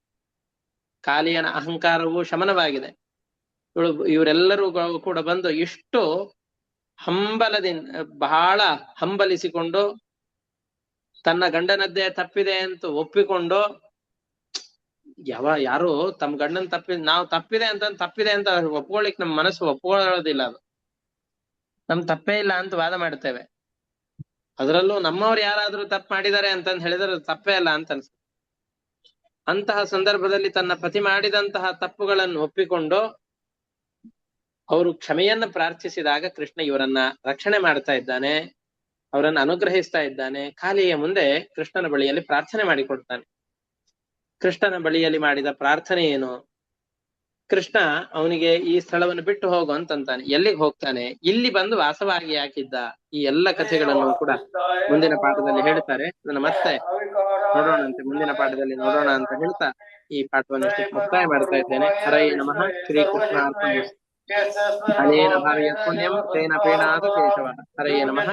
ಕಾಳಿಯನ ಅಹಂಕಾರವು ಶಮನವಾಗಿದೆ. ಇವರೆಲ್ಲರೂ ಕೂಡ ಬಂದು ಇಷ್ಟು ಹಂಬಲದಿಂದ, ಬಹಳ ಹಂಬಲಿಸಿಕೊಂಡು ತನ್ನ ಗಂಡನದ್ದೇ ತಪ್ಪಿದೆ ಅಂತ ಒಪ್ಪಿಕೊಂಡು, ಯಾರು ತಮ್ಮ ಗಂಡನ್ ನಾವು ತಪ್ಪಿದೆ ಅಂತ ಒಪ್ಕೊಳ್ಳಿಕ್ ನಮ್ ಮನಸ್ಸು ಒಪ್ಕೊಳ್ಳೋದಿಲ್ಲ. ಅದು ನಮ್ ತಪ್ಪೇ ಇಲ್ಲ ಅಂತ ವಾದ ಮಾಡ್ತೇವೆ. ಅದರಲ್ಲೂ ನಮ್ಮವ್ರು ಯಾರಾದ್ರೂ ತಪ್ಪು ಮಾಡಿದ್ದಾರೆ ಅಂತಂದ್ ಹೇಳಿದ್ರೆ ತಪ್ಪೇ ಇಲ್ಲ ಅಂತ ಅನ್ಸುತ್ತೆ. ಅಂತಹ ಸಂದರ್ಭದಲ್ಲಿ ತನ್ನ ಪತಿ ಮಾಡಿದಂತಹ ತಪ್ಪುಗಳನ್ನು ಒಪ್ಪಿಕೊಂಡು ಅವರು ಕ್ಷಮೆಯನ್ನ ಪ್ರಾರ್ಥಿಸಿದಾಗ ಕೃಷ್ಣ ಇವರನ್ನ ರಕ್ಷಣೆ ಮಾಡ್ತಾ ಇದ್ದಾನೆ, ಅವರನ್ನ ಅನುಗ್ರಹಿಸ್ತಾ ಇದ್ದಾನೆ. ಕಾಳಿಯ ಮುಂದೆ ಕೃಷ್ಣನ ಬಳಿಯಲ್ಲಿ ಪ್ರಾರ್ಥನೆ ಮಾಡಿಕೊಡ್ತಾನೆ. ಕೃಷ್ಣನ ಬಳಿಯಲ್ಲಿ ಮಾಡಿದ ಪ್ರಾರ್ಥನೆ ಏನು? ಕೃಷ್ಣ ಅವನಿಗೆ ಈ ಸ್ಥಳವನ್ನು ಬಿಟ್ಟು ಹೋಗು ಅಂತಂತಾನೆ. ಎಲ್ಲಿಗೆ ಹೋಗ್ತಾನೆ? ಇಲ್ಲಿ ಬಂದು ವಾಸವಾಗಿ ಯಾಕಿದ್ದ? ಈ ಎಲ್ಲ ಕಥೆಗಳನ್ನು ಕೂಡ ಮುಂದಿನ ಪಾಠದಲ್ಲಿ ಹೇಳ್ತಾರೆ. ಅದನ್ನ ಮತ್ತೆ ನೋಡೋಣಂತೆ, ಮುಂದಿನ ಪಾಠದಲ್ಲಿ ನೋಡೋಣ ಅಂತ ಹೇಳ್ತಾ ಈ ಪಾಠವನ್ನು ಇಷ್ಟಕ್ಕೆ ಮುಕ್ತಾಯ ಮಾಡ್ತಾ ಇದ್ದೇನೆ. ಹರೇ ನಮಃ. ಶ್ರೀಕೃಷ್ಣ ಅರ್ಪಣಮಸ್ತು. ಅನೇನ ಭಾವಯತ್ ಪುಣ್ಯಂ ತೇನ ಪ್ರೇಣಾದ ಕೇಶವ. ಹರೇ ನಮಃ.